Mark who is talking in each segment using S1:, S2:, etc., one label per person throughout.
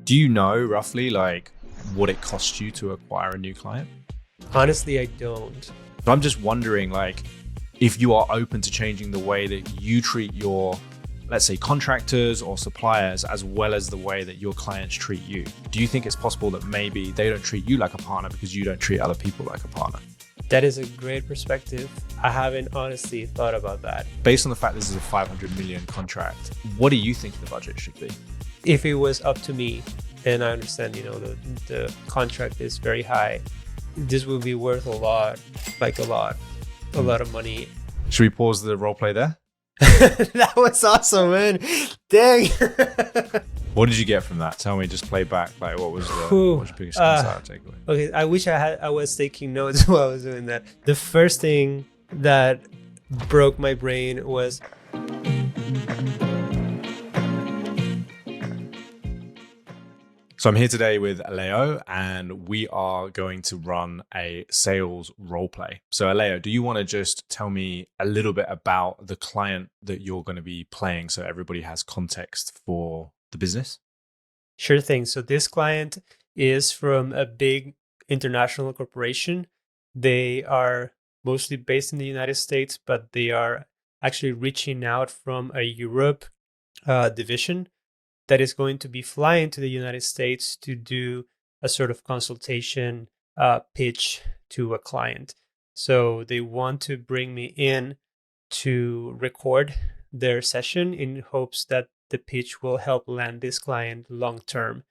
S1: Do you know roughly like what it costs you to acquire a new client?
S2: Honestly, I don't.
S1: So I'm just wondering, like, if you are open to changing the way that you treat your, let's say, contractors or suppliers, as well as the way that your clients treat you. Do you think it's possible that maybe they don't treat you like a partner because you don't treat other people like a partner?
S2: That is a great perspective. I haven't honestly thought about that.
S1: Based on the fact this is a 500 million contract, what do you think the budget should be?
S2: If it was up to me, and I understand, the contract is very high, this would be worth a lot of money.
S1: Should we pause the role play there?
S2: That was awesome, man. Dang.
S1: What did you get from that? Tell me, just play back. Like, what was your biggest insight takeaway?
S2: Okay, I wish I was taking notes while I was doing that. The first thing that broke my brain was
S1: So I'm here today with Alejo, and we are going to run a sales role play. So Alejo, do you want to just tell me a little bit about the client that you're going to be playing so everybody has context for the business?
S2: Sure thing. So this client is from a big international corporation. They are mostly based in the United States, but they are actually reaching out from a Europe division that is going to be flying to the United States to do a sort of consultation pitch to a client. So they want to bring me in to record their session in hopes that the pitch will help land this client long term.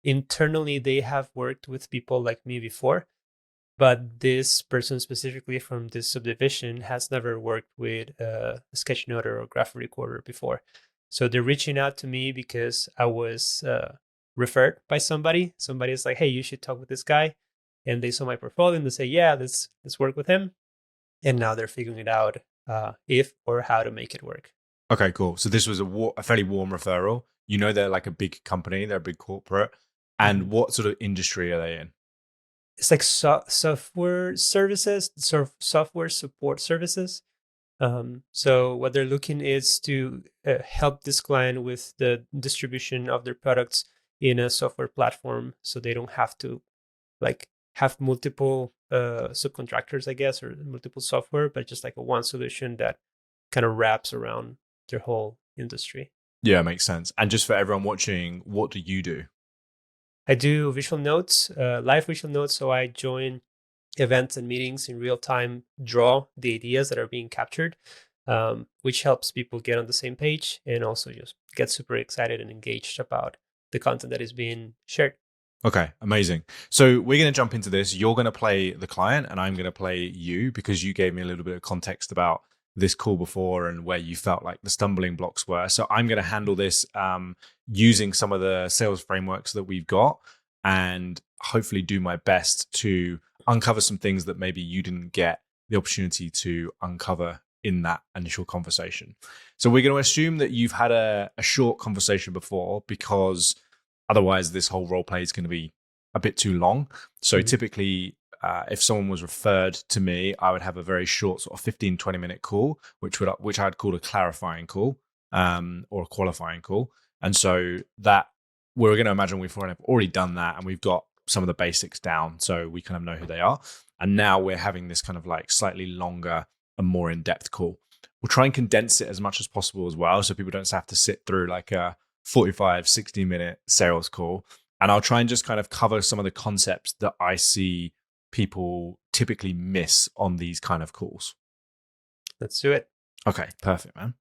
S2: Internally, they have worked with people like me before, but this person specifically from this subdivision has never worked with a sketchnoter or graphic recorder before. So they're reaching out to me because I was referred by somebody. Somebody is like, hey, you should talk with this guy. And they saw my portfolio and they say, yeah, let's work with him. And now they're figuring it out if or how to make it work.
S1: Okay, cool. So this was a fairly warm referral. You know, they're like a big company, they're a big corporate. And what sort of industry are they in?
S2: It's like software services, software support services. So what they're looking is to help this client with the distribution of their products in a software platform, so they don't have to like have multiple subcontractors, I guess, or multiple software, but just like a one solution that kind of wraps around their whole industry.
S1: Yeah, makes sense. And just for everyone watching, what do you do?
S2: I do visual notes, live visual notes. So I join events and meetings in real time, draw the ideas that are being captured, which helps people get on the same page and also just get super excited and engaged about the content that is being shared.
S1: Okay, amazing. So we're going to jump into this. You're going to play the client and I'm going to play you because you gave me a little bit of context about this call before and where you felt like the stumbling blocks were. So I'm going to handle this using some of the sales frameworks that we've got and hopefully do my best to uncover some things that maybe you didn't get the opportunity to uncover in that initial conversation. So we're going to assume that you've had a short conversation before because otherwise this whole role play is going to be a bit too long. So typically, if someone was referred to me, I would have a very short sort of 15-20 minute call, which I'd call a clarifying call or a qualifying call. And so that we're going to imagine we've already done that and we've got some of the basics down so we kind of know who they are. And now we're having this kind of like slightly longer and more in-depth call. We'll try and condense it as much as possible as well so people don't have to sit through like a 45, 60-minute sales call. And I'll try and just kind of cover some of the concepts that I see people typically miss on these kind of calls.
S2: Let's do it.
S1: Okay, perfect, man.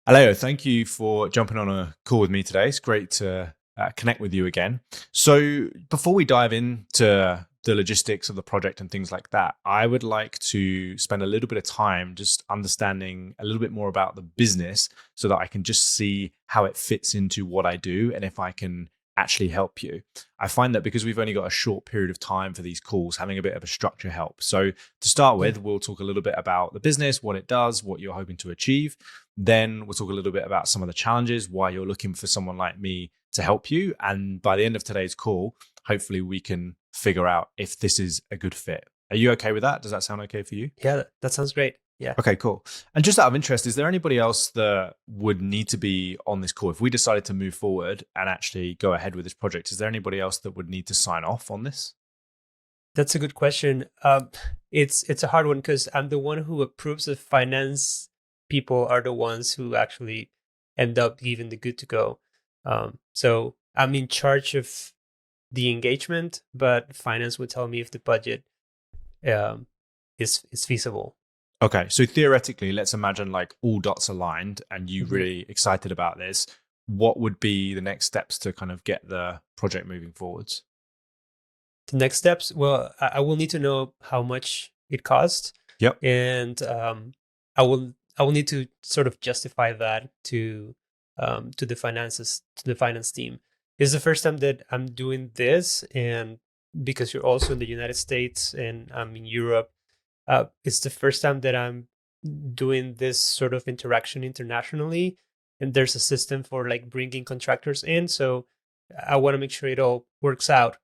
S1: Alejo, thank you for jumping on a call with me today. It's great to connect with you again. So before we dive into the logistics of the project and things like that, I would like to spend a little bit of time just understanding a little bit more about the business so that I can just see how it fits into what I do and if I can actually help you. I find that because we've only got a short period of time for these calls, having a bit of a structure helps. So to start with, we'll talk a little bit about the business, what it does, what you're hoping to achieve. Then we'll talk a little bit about some of the challenges, why you're looking for someone like me to help you. And by the end of today's call, hopefully we can figure out if this is a good fit. Are you okay with that? Does that sound okay for you?
S2: Yeah, that sounds great. Yeah.
S1: Okay, cool. And just out of interest, is there anybody else that would need to be on this call if we decided to move forward and actually go ahead with this project? Is there anybody else that would need to sign off on this?
S2: That's a good question. It's a hard one because I'm the one who approves the finance. People are the ones who actually end up giving the good to go. So I'm in charge of the engagement, but finance would tell me if the budget um, is feasible.
S1: Okay, so theoretically, let's imagine like all dots aligned and you
S2: Mhm.
S1: really excited about this. What would be the next steps to kind of get the project moving forwards?
S2: The next steps, well, I will need to know how much it costs,
S1: Yep.
S2: and I will need to sort of justify that to the finance team. It's the first time that I'm doing this, and because you're also in the United States and I'm in Europe, it's the first time that I'm doing this sort of interaction internationally, and there's a system for like bringing contractors in, so I want to make sure it all works out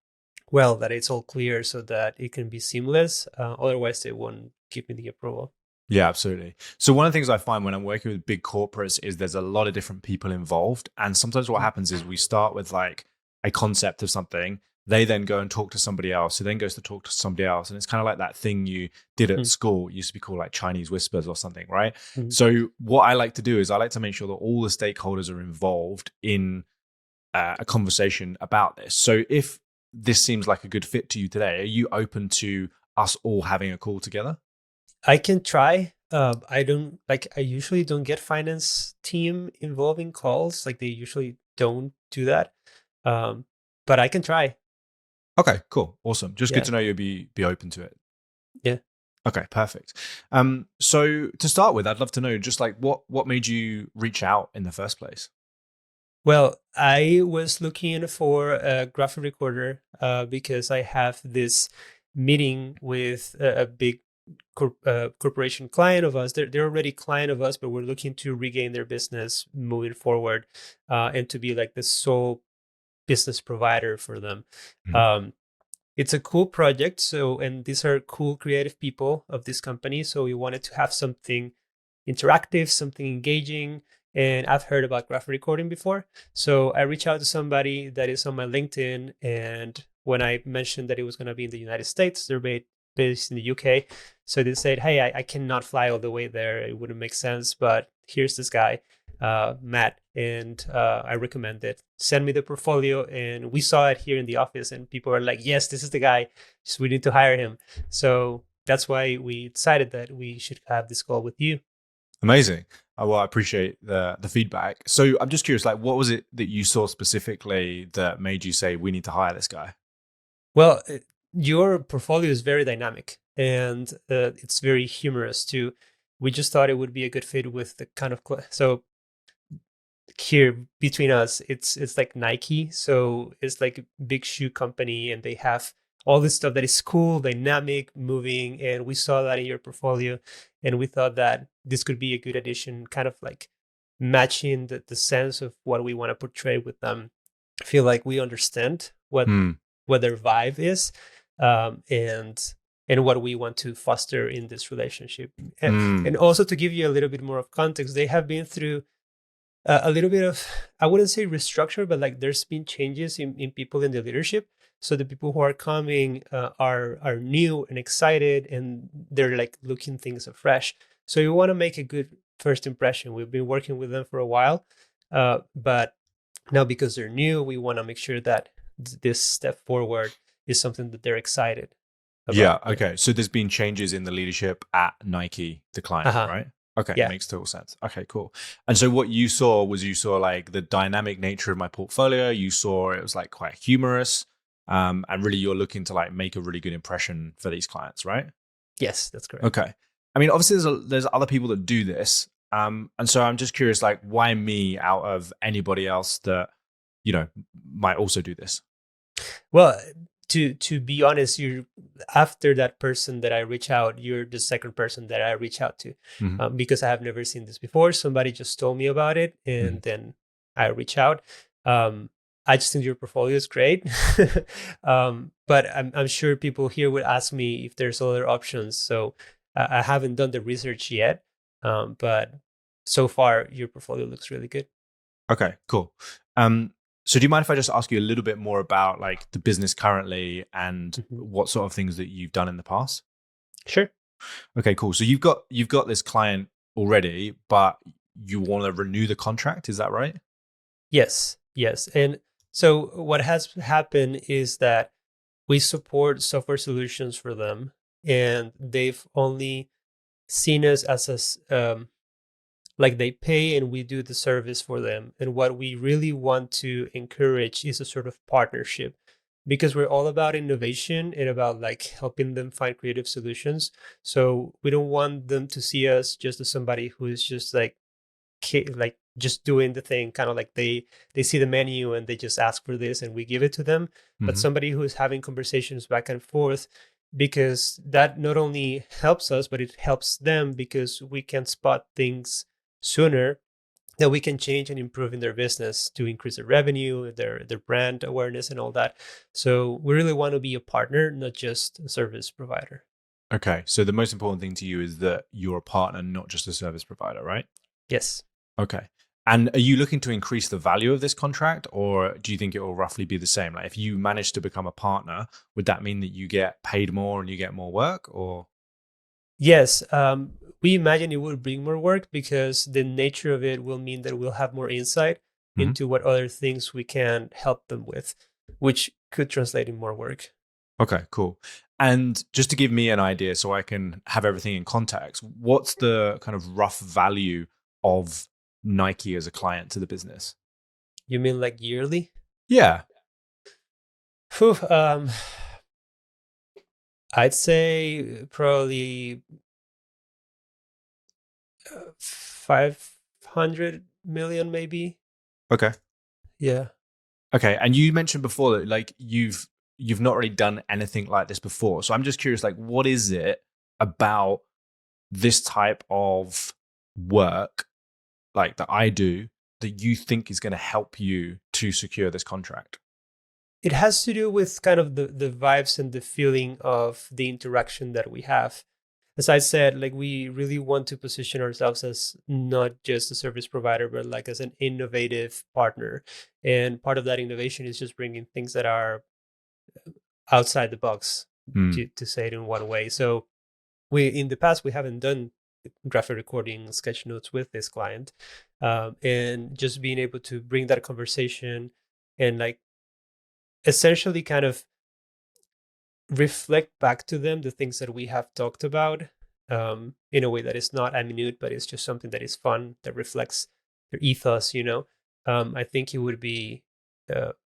S2: well, that it's all clear so that it can be seamless. Otherwise, they won't give me the approval.
S1: Yeah, absolutely. So one of the things I find when I'm working with big corporates is there's a lot of different people involved. And sometimes what happens is we start with like a concept of something. They then go and talk to somebody else, who then goes to talk to somebody else. And it's kind of like that thing you did at school. It used to be called like Chinese whispers or something, right?
S2: Mm-hmm.
S1: So what I like to do is I like to make sure that all the stakeholders are involved in a conversation about this. So if this seems like a good fit to you today, are you open to us all having a call together?
S2: I can try. I don't like. I usually don't get finance team involving calls. Like they usually don't do that. Um, but I can try.
S1: Okay, cool. Awesome. Just good
S2: Yeah.
S1: to know you'd be open to it.
S2: Yeah.
S1: Okay, perfect. So to start with, I'd love to know just like what made you reach out in the first place?
S2: Well, I was looking for a graphic recorder because I have this meeting with a big corporation client of us. They're already client of us, but we're looking to regain their business moving forward and to be like the sole business provider for them.
S1: Mhm.
S2: Um, it's a cool project. So, and these are cool creative people of this company. So we wanted to have something interactive, something engaging. And I've heard about graphic recording before. So I reached out to somebody that is on my LinkedIn. And when I mentioned that it was going to be in the United States, they're based in the UK. So they said, hey, I cannot fly all the way there. It wouldn't make sense. But here's this guy, Matt, and I recommend it. Send me the portfolio. And we saw it here in the office. And people are like, yes, this is the guy. So we need to hire him. So that's why we decided that we should have this call with you.
S1: Amazing. Well, I appreciate the feedback. So I'm just curious, like, what was it that you saw specifically that made you say we need to hire this guy?
S2: Well, your portfolio is very dynamic and it's very humorous too. We just thought it would be a good fit with the kind of so here between us, it's like Nike, so it's like a big shoe company, and they have all this stuff that is cool, dynamic, moving, and we saw that in your portfolio, and we thought that this could be a good addition, kind of like matching the sense of what we want to portray with them. I feel like we understand
S1: Hmm.
S2: what their vibe is, and what we want to foster in this relationship.
S1: Hmm.
S2: And also to give you a little bit more of context, they have been through a little bit of, I wouldn't say restructure, but like there's been changes in people in the leadership. So the people who are coming are new and excited, and they're like looking things afresh. So we want to make a good first impression. We've been working with them for a while, but now because they're new, we want to make sure that this step forward is something that they're excited
S1: Yeah.
S2: about.
S1: Okay. So there's been changes in the leadership at Nike, the client,
S2: Uh-huh.
S1: right? Okay.
S2: Yeah.
S1: Makes total sense. Okay, cool. And so what you saw was you saw like the dynamic nature of my portfolio. You saw it was like quite humorous. And really you're looking to like make a really good impression for these clients, right?
S2: Yes, that's correct.
S1: Okay. I mean, obviously there's other people that do this. And so I'm just curious, like, why me out of anybody else that, might also do this?
S2: Well, to be honest, you're after that person that I reach out, you're the second person that I reach out to,
S1: Mhm.
S2: because I have never seen this before. Somebody just told me about it,
S1: Mhm.
S2: and then I reach out. Um, I just think your portfolio is great, but I'm sure people here would ask me if there's other options. So I haven't done the research yet, but so far your portfolio looks really good.
S1: Okay, cool. So do you mind if I just ask you a little bit more about like the business currently and
S2: Mhm.
S1: what sort of things that you've done in the past?
S2: Sure.
S1: Okay, cool. So you've got this client already, but you want to renew the contract, is that right?
S2: Yes, yes. And so what has happened is that we support software solutions for them, and they've only seen us as like they pay and we do the service for them. And what we really want to encourage is a sort of partnership, because we're all about innovation and about like helping them find creative solutions. So we don't want them to see us just as somebody who is just like just doing the thing, kind of like they see the menu and they just ask for this and we give it to them, but
S1: Hmm.
S2: somebody who is having conversations back and forth, because that not only helps us but it helps them, because we can spot things sooner that we can change and improve in their business to increase their revenue, their brand awareness and all that. So we really want to be a partner, not just a service provider.
S1: Okay, so the most important thing to you is that you're a partner, not just a service provider, right?
S2: Yes.
S1: Okay. And are you looking to increase the value of this contract, or do you think it will roughly be the same? Like if you manage to become a partner, would that mean that you get paid more and you get more work, or?
S2: Yes, we imagine it will bring more work, because the nature of it will mean that we'll have more insight
S1: Mhm.
S2: into what other things we can help them with, which could translate in more work.
S1: Okay, cool. And just to give me an idea so I can have everything in context, what's the kind of rough value of Nike as a client to the business?
S2: You mean like yearly?
S1: Yeah.
S2: Phew, I'd say probably 500 million, maybe.
S1: Okay.
S2: Yeah.
S1: Okay. And you mentioned before that like you've not really done anything like this before. So I'm just curious, like, what is it about this type of work, like that I do, that you think is going to help you to secure this contract?
S2: It has to do with kind of the vibes and the feeling of the interaction that we have. As I said, like we really want to position ourselves as not just a service provider, but like as an innovative partner. And part of that innovation is just bringing things that are outside the box,
S1: Hmm.
S2: to say it in one way. So we in the past we haven't done graphic recording sketch notes with this client, and just being able to bring that conversation and like essentially kind of reflect back to them the things that we have talked about, in a way that is not a minute, but it's just something that is fun, that reflects their ethos, you know. I think it would be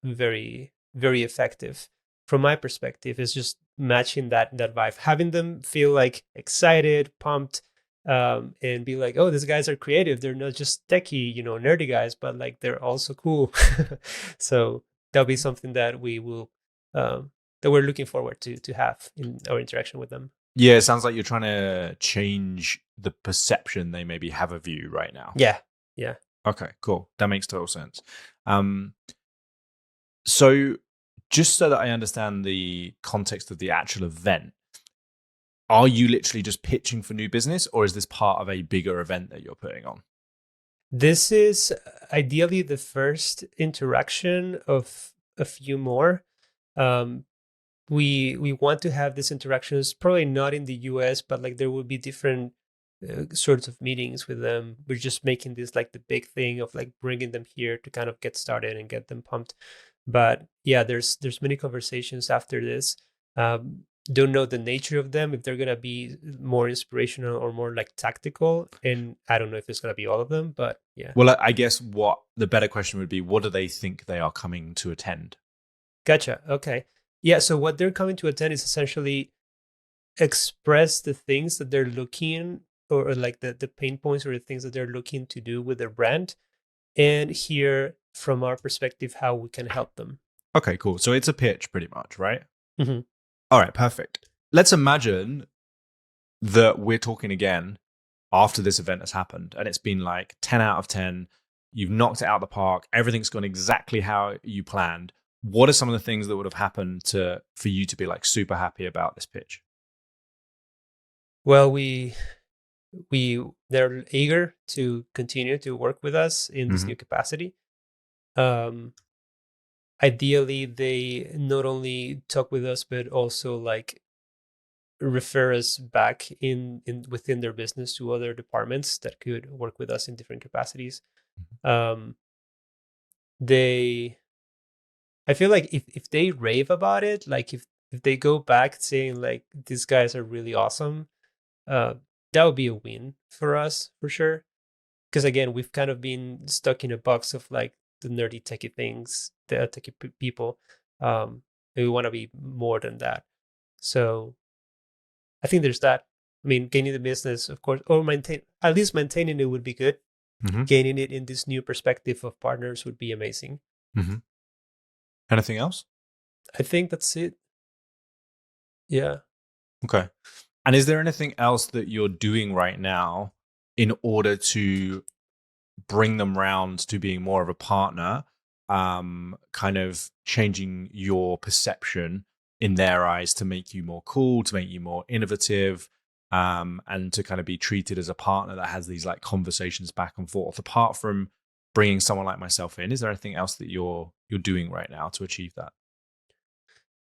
S2: very, very effective. From my perspective, is just matching that vibe, having them feel like excited, pumped, and be like, oh, these guys are creative. They're not just techie, you know, nerdy guys, but like they're also cool. So that'll be something that we will that we're looking forward to have in our interaction with them.
S1: Yeah, it sounds like you're trying to change the perception they maybe have of you right now.
S2: Yeah, yeah.
S1: Okay, cool. That makes total sense. Um, so just so that I understand the context of the actual event, are you literally just pitching for new business, or is this part of a bigger event that you're putting on?
S2: This is ideally the first interaction of a few more. Um, we want to have these interactions probably not in the US, but like there will be different sorts of meetings with them. We're just making this like the big thing of like bringing them here to kind of get started and get them pumped. But yeah, there's many conversations after this. Don't know the nature of them, if they're gonna be more inspirational or more like tactical, and I don't know if it's gonna be all of them, but yeah.
S1: Well, I guess what the better question would be, what do they think they are coming to attend?
S2: Gotcha. Okay. Yeah, so what they're coming to attend is essentially express the things that they're looking, or like the pain points or the things that they're looking to do with their brand, and hear from our perspective how we can help them.
S1: Okay, cool. So it's a pitch pretty much, right?
S2: Mhm.
S1: All right, perfect. Let's imagine that we're talking again after this event has happened and it's been like 10 out of 10. You've knocked it out of the park. Everything's gone exactly how you planned. What are some of the things that would have happened for you to be like super happy about this pitch?
S2: Well, they're eager to continue to work with us in this
S1: Hmm.
S2: new capacity. Um, Ideally, they not only talk with us but also like refer us back in within their business to other departments that could work with us in different capacities. Um, they I feel like if they rave about it, like if they go back saying like these guys are really awesome, uh, that would be a win for us for sure. Because again, we've kind of been stuck in a box of like the nerdy techie things, the people, and we want to be more than that. So I think there's that. I mean, gaining the business, of course, or maintaining it would be good.
S1: Hmm.
S2: Gaining it in this new perspective of partners would be amazing.
S1: Hmm. Anything else?
S2: I think that's it. Yeah.
S1: Okay. And is there anything else that you're doing right now in order to bring them round to being more of a partner, kind of changing your perception in their eyes to make you more cool, to make you more innovative, and to kind of be treated as a partner that has these like conversations back and forth? Apart from bringing someone like myself in, is there anything else that you're doing right now to achieve that?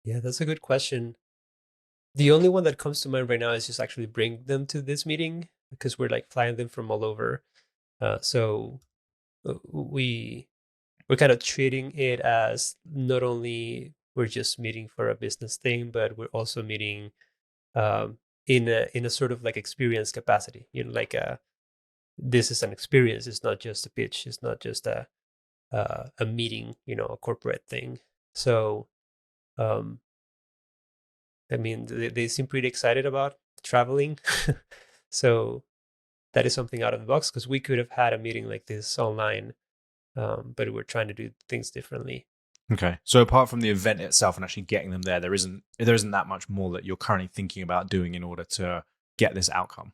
S2: Yeah, that's a good question. The only one that comes to mind right now is just actually bring them to this meeting because we're like flying them from all over. So we we're kind of treating it as not only we're just meeting for a business thing, but we're also meeting in a sort of like experience capacity. Like this is an experience. It's not just a pitch. It's not just a meeting. A corporate thing. So um, I mean, they seem pretty excited about traveling. So that is something out of the box because we could have had a meeting like this online, but we're trying to do things differently.
S1: Okay. So apart from the event itself and actually getting them there, there isn't that much more that you're currently thinking about doing in order to get this outcome.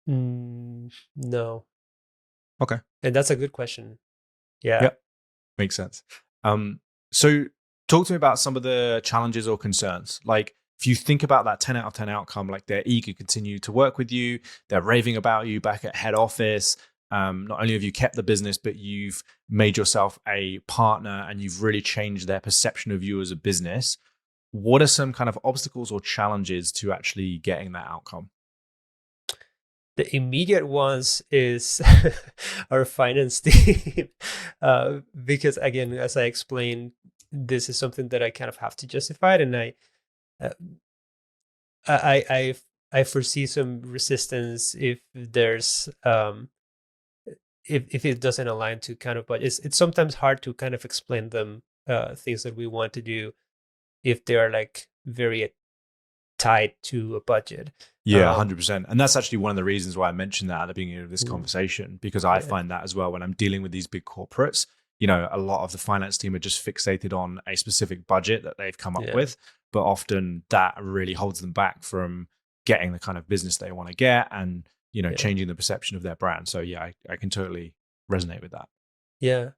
S2: No,
S1: Okay.
S2: and that's a good question. Yeah.
S1: Yep. Makes sense. Um, so talk to me about some of the challenges or concerns. Like if you think about that 10 out of 10 outcome, like they're eager to continue to work with you, they're raving about you back at head office. Not only have you kept the business, but you've made yourself a partner and you've really changed their perception of you as a business. What are some kind of obstacles or challenges to actually getting that outcome?
S2: The immediate ones is our finance team, because again, as I explained, this is something that I kind of have to justify it, and uh, I I I foresee some resistance if there's if it doesn't align to kind of, but it's sometimes hard to kind of explain them things that we want to do if they are like very tied to a budget.
S1: Yeah,
S2: Um,
S1: 100%. And that's actually one of the reasons why I mentioned that at the beginning of this
S2: mm,
S1: conversation, because I
S2: yeah,
S1: find that as well when I'm dealing with these big corporates. A lot of the finance team are just fixated on a specific budget that they've come up
S2: yeah,
S1: with, but often that really holds them back from getting the kind of business they want to get and,
S2: yeah,
S1: changing the perception of their brand. So, yeah, I can totally resonate with that.
S2: yeah.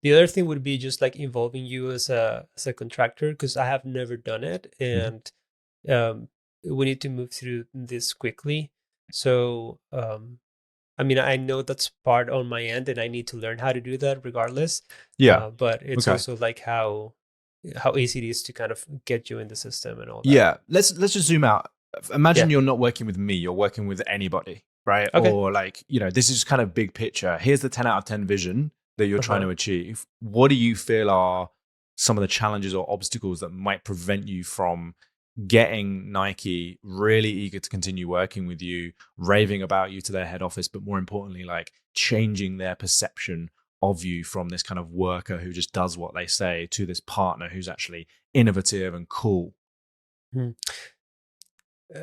S2: The other thing would be just like involving you as a contractor because I have never done it,
S1: Hmm.
S2: and um, we need to move through this quickly. So I mean, I know that's part on my end, and I need to learn how to do that regardless.
S1: Yeah.
S2: But it's
S1: Okay.
S2: also like how easy it is to kind of get you in the system and all that.
S1: Yeah, let's just zoom out. Imagine
S2: Yeah.
S1: you're not working with me, you're working with anybody, right?
S2: Okay.
S1: Or like, this is just kind of big picture. Here's the 10 out of 10 vision that you're
S2: Uh
S1: trying
S2: huh.
S1: to achieve. What do you feel are some of the challenges or obstacles that might prevent you from getting Nike really eager to continue working with you, raving about you to their head office, but more importantly, like changing their perception of you from this kind of worker who just does what they say to this partner who's actually innovative and cool?
S2: Hmm.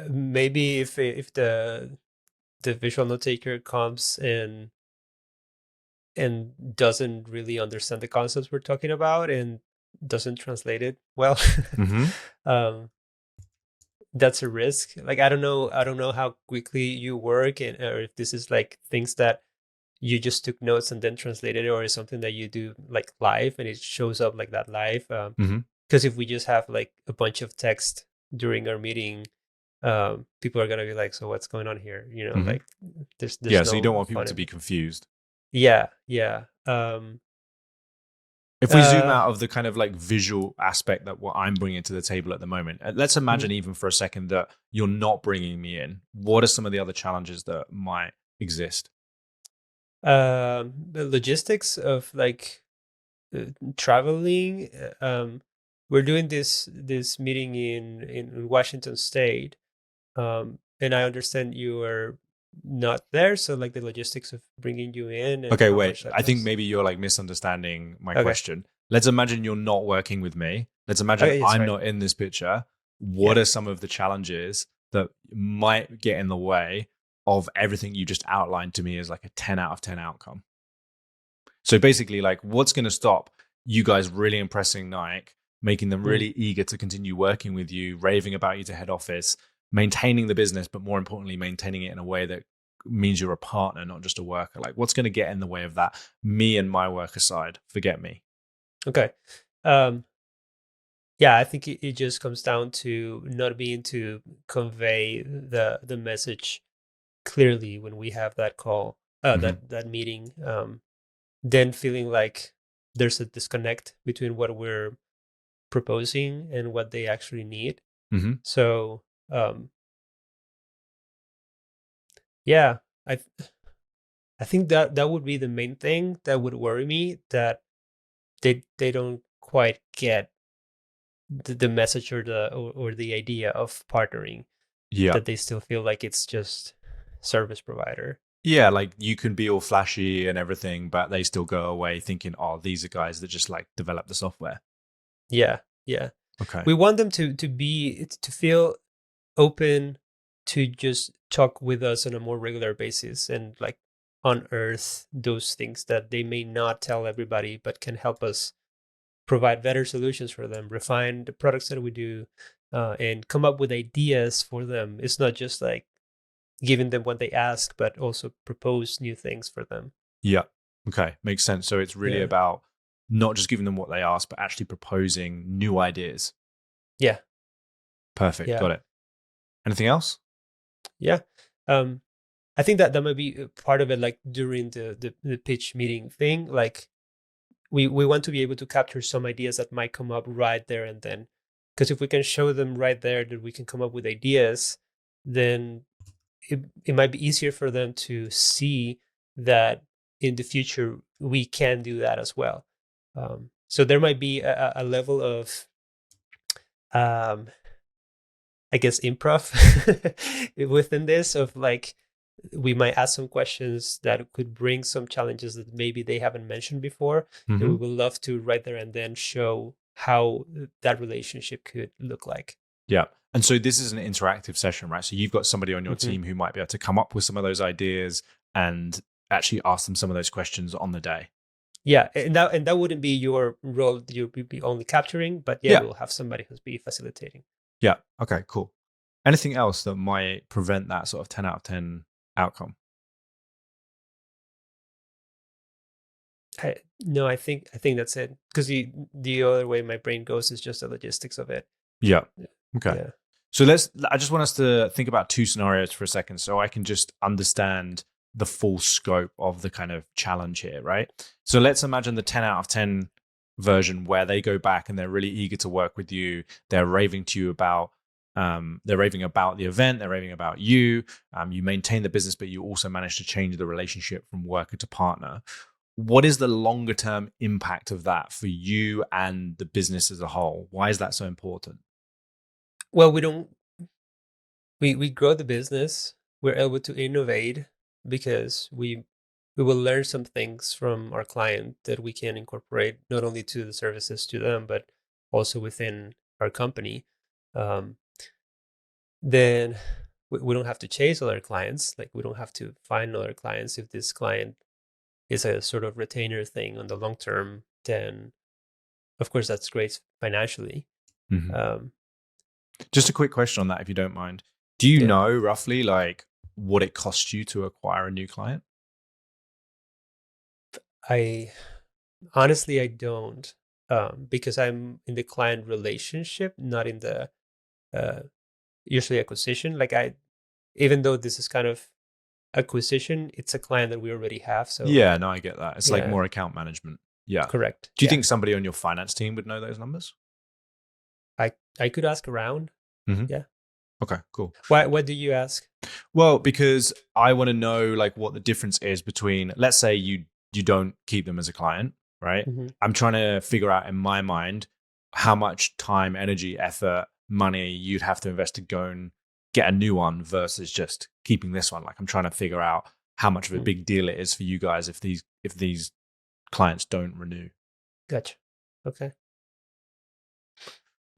S2: Maybe if the visual note taker comes and doesn't really understand the concepts we're talking about and doesn't translate it well,
S1: Hmm.
S2: um, that's a risk. Like I don't know how quickly you work, and or if this is like things that you just took notes and then translated it, or is something that you do like live and it shows up like that live.
S1: Hmm.
S2: Because if we just have like a bunch of text during our meeting, people are gonna be like, so what's going on here?
S1: Hmm.
S2: Like there's
S1: Yeah, so you don't
S2: no
S1: want people
S2: fun
S1: to
S2: in
S1: be
S2: it.
S1: confused.
S2: Yeah, yeah.
S1: If we zoom
S2: Uh,
S1: out of the kind of like visual aspect that what I'm bringing to the table at the moment, let's
S2: mhm.
S1: imagine even for a second that you're not bringing me in. What are some of the other challenges that might exist?
S2: The logistics of like traveling. We're doing this meeting in Washington State, and I understand you are not there, so like the logistics of bringing you in and
S1: Okay,
S2: how
S1: wait.
S2: much that
S1: I think
S2: costs.
S1: maybe you're like misunderstanding my
S2: Okay.
S1: question. Let's imagine you're not working with me. Let's imagine
S2: Okay. Yes.
S1: I'm
S2: Right.
S1: not in this picture. What
S2: Yeah.
S1: are some of the challenges that might get in the way of everything you just outlined to me as like a 10 out of 10 outcome? So basically, like, what's going to stop you guys really impressing Nike, making them
S2: Mm.
S1: really eager to continue working with you, raving about you to head office, maintaining the business, but more importantly, maintaining it in a way that means you're a partner, not just a worker? Like, what's going to get in the way of that? Me and my work aside, forget me.
S2: Okay. Um, yeah, I think it just comes down to not being to convey the message clearly when we have that call,
S1: Hmm.
S2: that meeting. Then feeling like there's a disconnect between what we're proposing and what they actually need.
S1: Hmm.
S2: So um, yeah, I I think that would be the main thing that would worry me, that they don't quite get the message or the idea of partnering,
S1: Yeah.
S2: that they still feel like it's just service provider.
S1: Yeah, like you can be all flashy and everything, but they still go away thinking, oh, these are guys that just like develop the software.
S2: Yeah, yeah.
S1: Okay.
S2: We want them to feel open to just talk with us on a more regular basis and like unearth those things that they may not tell everybody, but can help us provide better solutions for them, refine the products that we do, and come up with ideas for them. It's not just like giving them what they ask, but also propose new things for them.
S1: Yeah. Okay. Makes sense. So it's really
S2: Yeah.
S1: about not just giving them what they ask, but actually proposing new ideas.
S2: Yeah.
S1: Perfect.
S2: Yeah.
S1: Got it. Anything else?
S2: Yeah. Um, I think that might be part of it, like during the pitch meeting thing. Like we want to be able to capture some ideas that might come up right there and then. Because if we can show them right there that we can come up with ideas, then it might be easier for them to see that in the future we can do that as well. So there might be a level of, um, I guess, improv within this, of like we might ask some questions that could bring some challenges that maybe they haven't mentioned before, and we
S1: Hmm.
S2: would love to right there and then show how that relationship could look like.
S1: Yeah. And so this is an interactive session, right? So you've got somebody on your
S2: Hmm.
S1: team who might be able to come up with some of those ideas and actually ask them some of those questions on the day.
S2: Yeah, and that wouldn't be your role. You'll be only capturing, but yeah,
S1: Yeah.
S2: we'll have somebody who's be facilitating.
S1: Yeah. Okay. Cool. Anything else that might prevent that sort of 10 out of 10 outcome?
S2: No, I think that's it. Because the other way my brain goes is just the logistics of it.
S1: Yeah. Okay.
S2: Yeah.
S1: So I just want us to think about two scenarios for a second so I can just understand the full scope of the kind of challenge here, right? So let's imagine the 10 out of 10 version where they go back and they're really eager to work with you. They're raving to you about, they're raving about the event, they're raving about you. You maintain the business, but you also manage to change the relationship from worker to partner. What is the longer term impact of that for you and the business as a whole? Why is that so important?
S2: Well, we don't we grow the business. We're able to innovate because we will learn some things from our client that we can incorporate not only to the services to them, but also within our company. Um, then we don't have to chase other clients. Like we don't have to find other clients. If this client is a sort of retainer thing on the long term, then of course that's great financially.
S1: Mhm.
S2: Um,
S1: Just a quick question on that, if you don't mind. Do you
S2: yeah,
S1: know roughly like what it costs you to acquire a new client?
S2: I honestly I don't, because I'm in the client relationship, not in the uh, usually acquisition. Like even though this is kind of acquisition, it's a client that we already have. So
S1: Yeah, no, I get that. It's like
S2: yeah,
S1: more account management. Yeah.
S2: correct.
S1: Do you
S2: Yeah,
S1: think somebody on your finance team would know those numbers?
S2: I could ask around.
S1: Hmm.
S2: Yeah.
S1: Okay, cool.
S2: Why? What do you ask?
S1: Well, because I want to know like what the difference is between, let's say you don't keep them as a client, right?
S2: Hmm.
S1: I'm trying to figure out in my mind how much time, energy, effort, money you'd have to invest to go and get a new one versus just keeping this one. Like I'm trying to figure out how much of a big deal it is for you guys if these clients don't renew.
S2: Gotcha. Okay.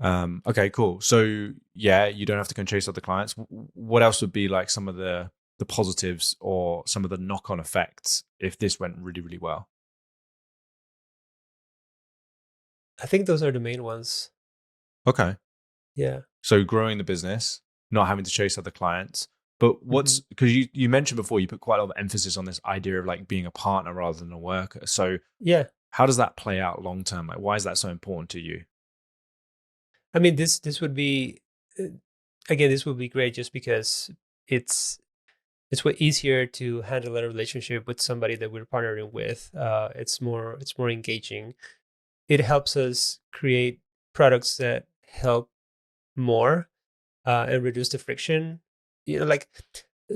S1: Okay, cool. So yeah, you don't have to go and chase other clients. What else would be like some of the positives or some of the knock-on effects if this went really, really well?
S2: I think those are the main ones.
S1: Okay.
S2: Yeah.
S1: So growing the business, not having to chase other clients. But
S2: Hmm.
S1: what's because you mentioned before you put quite a lot of emphasis on this idea of like being a partner rather than a worker. So
S2: Yeah.
S1: how does that play out long term? Like why is that so important to you?
S2: I mean, this would be uh, again, this would be great just because it's it's way easier to handle a relationship with somebody that we're partnering with. It's more engaging. It helps us create products that help more and reduce the friction. Like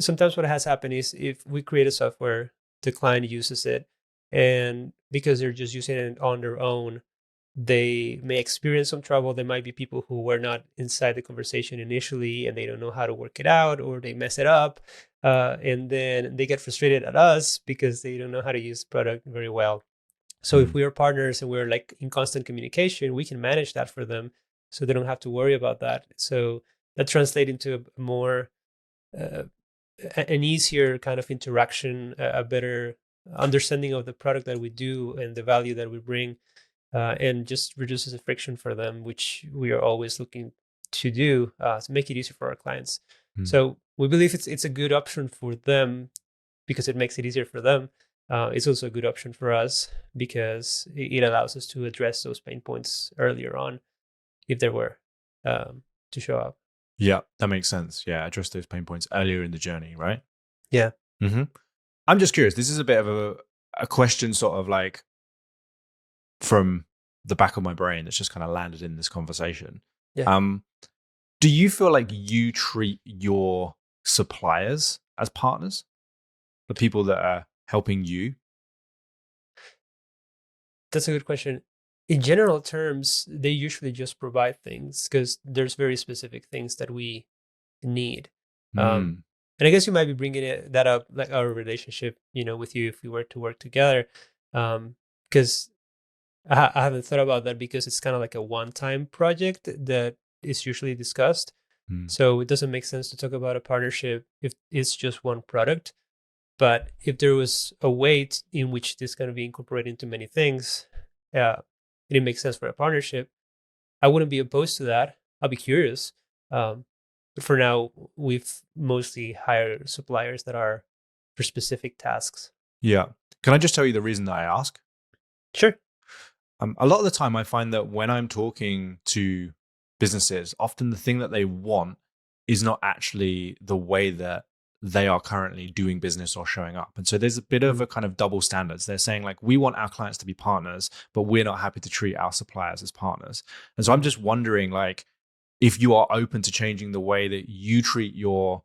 S2: sometimes what has happened is if we create a software, the client uses it, and because they're just using it on their own, they may experience some trouble. There might be people who were not inside the conversation initially and they don't know how to work it out, or they mess it up. And then they get frustrated at us because they don't know how to use the product very well. So if
S1: Mm.
S2: we are partners and we're like in constant communication, we can manage that for them so they don't have to worry about that. So that translates into a more, uh, an easier kind of interaction, a better understanding of the product that we do and the value that we bring, and just reduces the friction for them, which we are always looking to do to make it easier for our clients.
S1: Mm.
S2: So we believe it's a good option for them because it makes it easier for them. It's also a good option for us because it allows us to address those pain points earlier on if there were to show up.
S1: Yeah, that makes sense. Yeah, address those pain points earlier in the journey, right?
S2: Yeah.
S1: Hmm. I'm just curious. This is a bit of a question, sort of like from the back of my brain that's just kind of landed in this conversation.
S2: Yeah.
S1: Um, do you feel like you treat your suppliers as partners, the people that are helping you?
S2: That's a good question. In general terms, they usually just provide things because there's very specific things that we need. Um,
S1: Mm.
S2: and I guess you might be bringing that up, like our relationship, with you if we were to work together. Because I haven't thought about that because it's kind of like a one-time project that is usually discussed.
S1: Mm.
S2: So it doesn't make sense to talk about a partnership if it's just one product. But if there was a way in which this can be incorporated into many things, and it makes sense for a partnership, I wouldn't be opposed to that. I'll be curious. Um, but for now, we've mostly hired suppliers that are for specific tasks.
S1: Yeah. Can I just tell you the reason that I ask?
S2: Sure.
S1: A lot of the time, I find that when I'm talking to businesses, often the thing that they want is not actually the way that they are currently doing business or showing up. And so there's a bit of
S2: Mhm.
S1: a kind of double standards. They're saying, like, we want our clients to be partners, but we're not happy to treat our suppliers as partners. And so I'm
S2: Mhm.
S1: just wondering, like, if you are open to changing the way that you treat your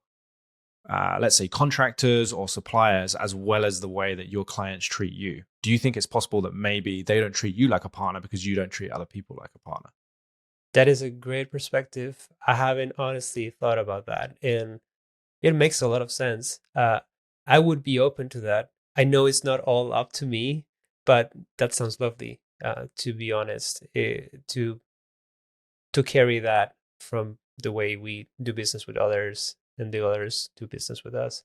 S1: let's say contractors or suppliers, as well as the way that your clients treat you. Do you think it's possible that maybe they don't treat you like a partner because you don't treat other people like a partner?
S2: That is a great perspective. I haven't honestly thought about that, and it makes a lot of sense. I would be open to that. I know it's not all up to me, but that sounds lovely. To be honest, to carry that from the way we do business with others and the others do business with us.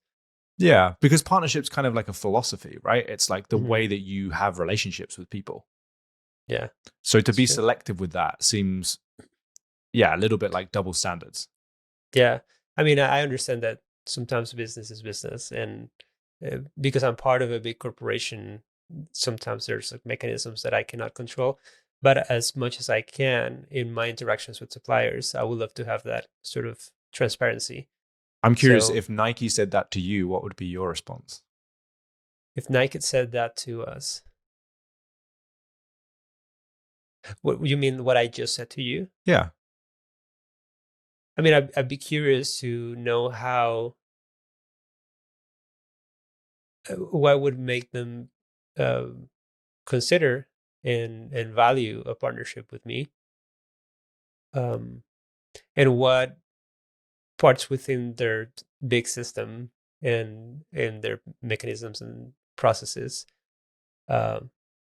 S1: Yeah, because partnership's kind of like a philosophy, right? It's like the
S2: Hmm.
S1: way that you have relationships with people.
S2: Yeah,
S1: So to
S2: that's
S1: be
S2: true.
S1: selective with that seems, yeah, a little bit like double standards.
S2: Yeah, I mean, I understand that sometimes business is business, and because I'm part of a big corporation, sometimes there's like mechanisms that I cannot control. But as much as I can in my interactions with suppliers, I would love to have that sort of transparency.
S1: I'm curious,
S2: So
S1: if Nike said that to you, what would be your response?
S2: if Nike said that to us, what you mean? What I just said to you?
S1: Yeah.
S2: I mean, I'd be curious to know how what would make them uh, consider and value a partnership with me, um, and what parts within their big system and their mechanisms and processes um,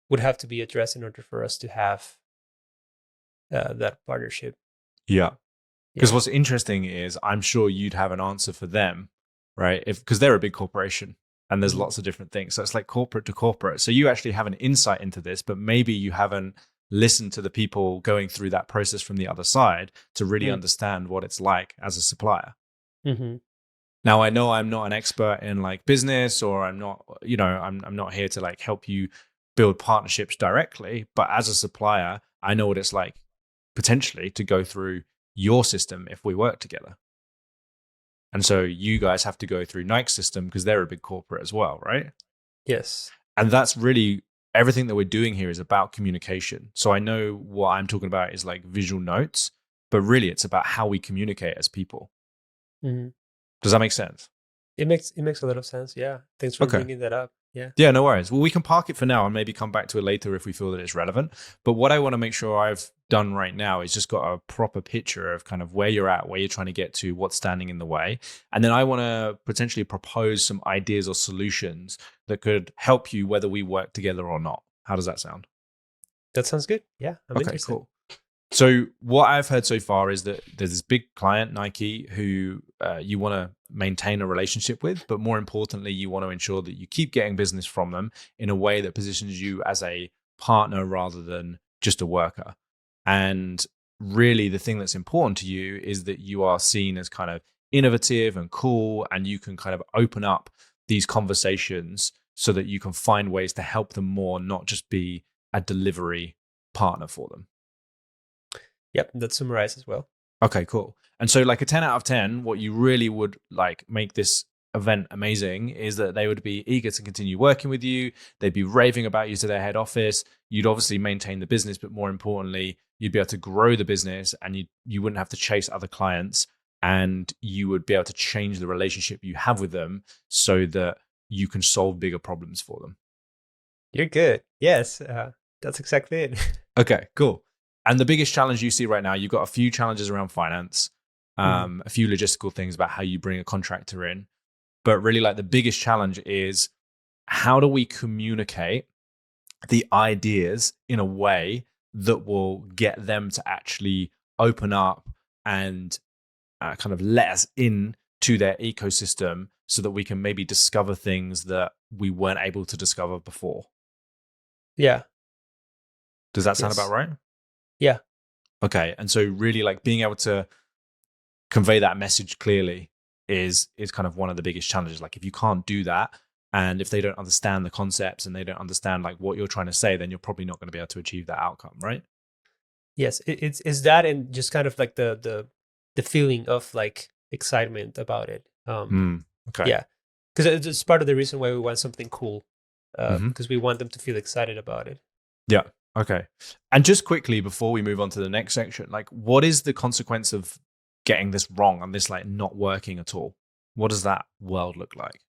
S2: would have to be addressed in order for us to have that partnership.
S1: Yeah. Because
S2: Yeah.
S1: what's interesting is I'm sure you'd have an answer for them, right? If because they're a big corporation and there's
S2: Mhm.
S1: lots of different things. So it's like corporate to corporate. So you actually have an insight into this, but maybe you haven't listened to the people going through that process from the other side to really
S2: Mm.
S1: understand what it's like as a supplier.
S2: Mhm.
S1: Now I know I'm not an expert in like business, or I'm not, I'm not here to like help you build partnerships directly, but as a supplier, I know what it's like potentially to go through your system if we work together. And so you guys have to go through Nike's system because they're a big corporate as well, right?
S2: Yes.
S1: And that's really everything that we're doing here is about communication. So I know what I'm talking about is like visual notes, but really it's about how we communicate as people.
S2: Mhm.
S1: Does that make sense?
S2: It makes a lot of sense. Yeah. Thanks for
S1: Okay.
S2: bringing that up. Yeah.
S1: Yeah, no worries. Well, we can park it for now and maybe come back to it later if we feel that it's relevant. But what I want to make sure I've done right now is just got a proper picture of kind of where you're at, where you're trying to get to, what's standing in the way. And then I want to potentially propose some ideas or solutions that could help you whether we work together or not. How does that sound?
S2: That sounds good. Yeah. I'm
S1: Okay,
S2: interested.
S1: cool. So what I've heard so far is that there's this big client, Nike, who you want to maintain a relationship with, but more importantly, you want to ensure that you keep getting business from them in a way that positions you as a partner rather than just a worker. And really, the thing that's important to you is that you are seen as kind of innovative and cool, and you can kind of open up these conversations so that you can find ways to help them more, not just be a delivery partner for them.
S2: Yep. That summarizes well.
S1: Okay, cool. And so, like a 10 out of 10, what you really would like make this event amazing is that they would be eager to continue working with you. They'd be raving about you to their head office. You'd obviously maintain the business, but more importantly, you'd be able to grow the business and you wouldn't have to chase other clients, and you would be able to change the relationship you have with them so that you can solve bigger problems for them.
S2: You're good. Yes. That's exactly it.
S1: Okay, cool. And the biggest challenge you see right now, you've got a few challenges around finance,
S2: Mhm.
S1: a few logistical things about how you bring a contractor in. But really, like the biggest challenge is how do we communicate the ideas in a way that will get them to actually open up and kind of let us in to their ecosystem so that we can maybe discover things that we weren't able to discover before.
S2: Yeah.
S1: Does that sound about
S2: Yes.
S1: right?
S2: Yeah.
S1: Okay. And so really like being able to convey that message clearly is kind of one of the biggest challenges. Like if you can't do that, and if they don't understand the concepts and they don't understand like what you're trying to say, then you're probably not going to be able to achieve that outcome, right?
S2: Yes. It's that and just kind of like the feeling of like excitement about it.
S1: Okay.
S2: Yeah. Because it's part of the reason why we want something cool.
S1: Hmm.
S2: Because we want them to feel excited about it.
S1: Yeah. Okay. And just quickly before we move on to the next section, like what is the consequence of getting this wrong and this like not working at all? What does that world look like?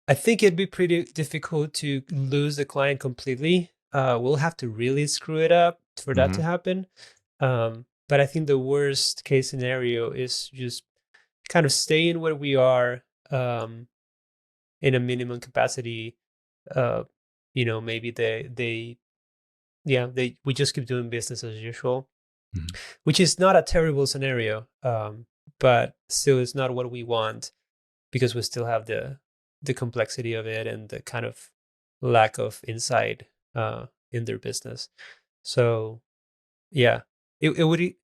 S2: I think it'd be pretty difficult to lose the client completely. We'll have to really screw it up for that
S1: Hmm.
S2: to happen. But I think the worst case scenario is just kind of staying where we are in a minimum capacity. Uh, maybe they we just keep doing business as usual,
S1: Hmm.
S2: which is not a terrible scenario. But still, it's not what we want because we still have the complexity of it and the kind of lack of insight in their business. So yeah, it would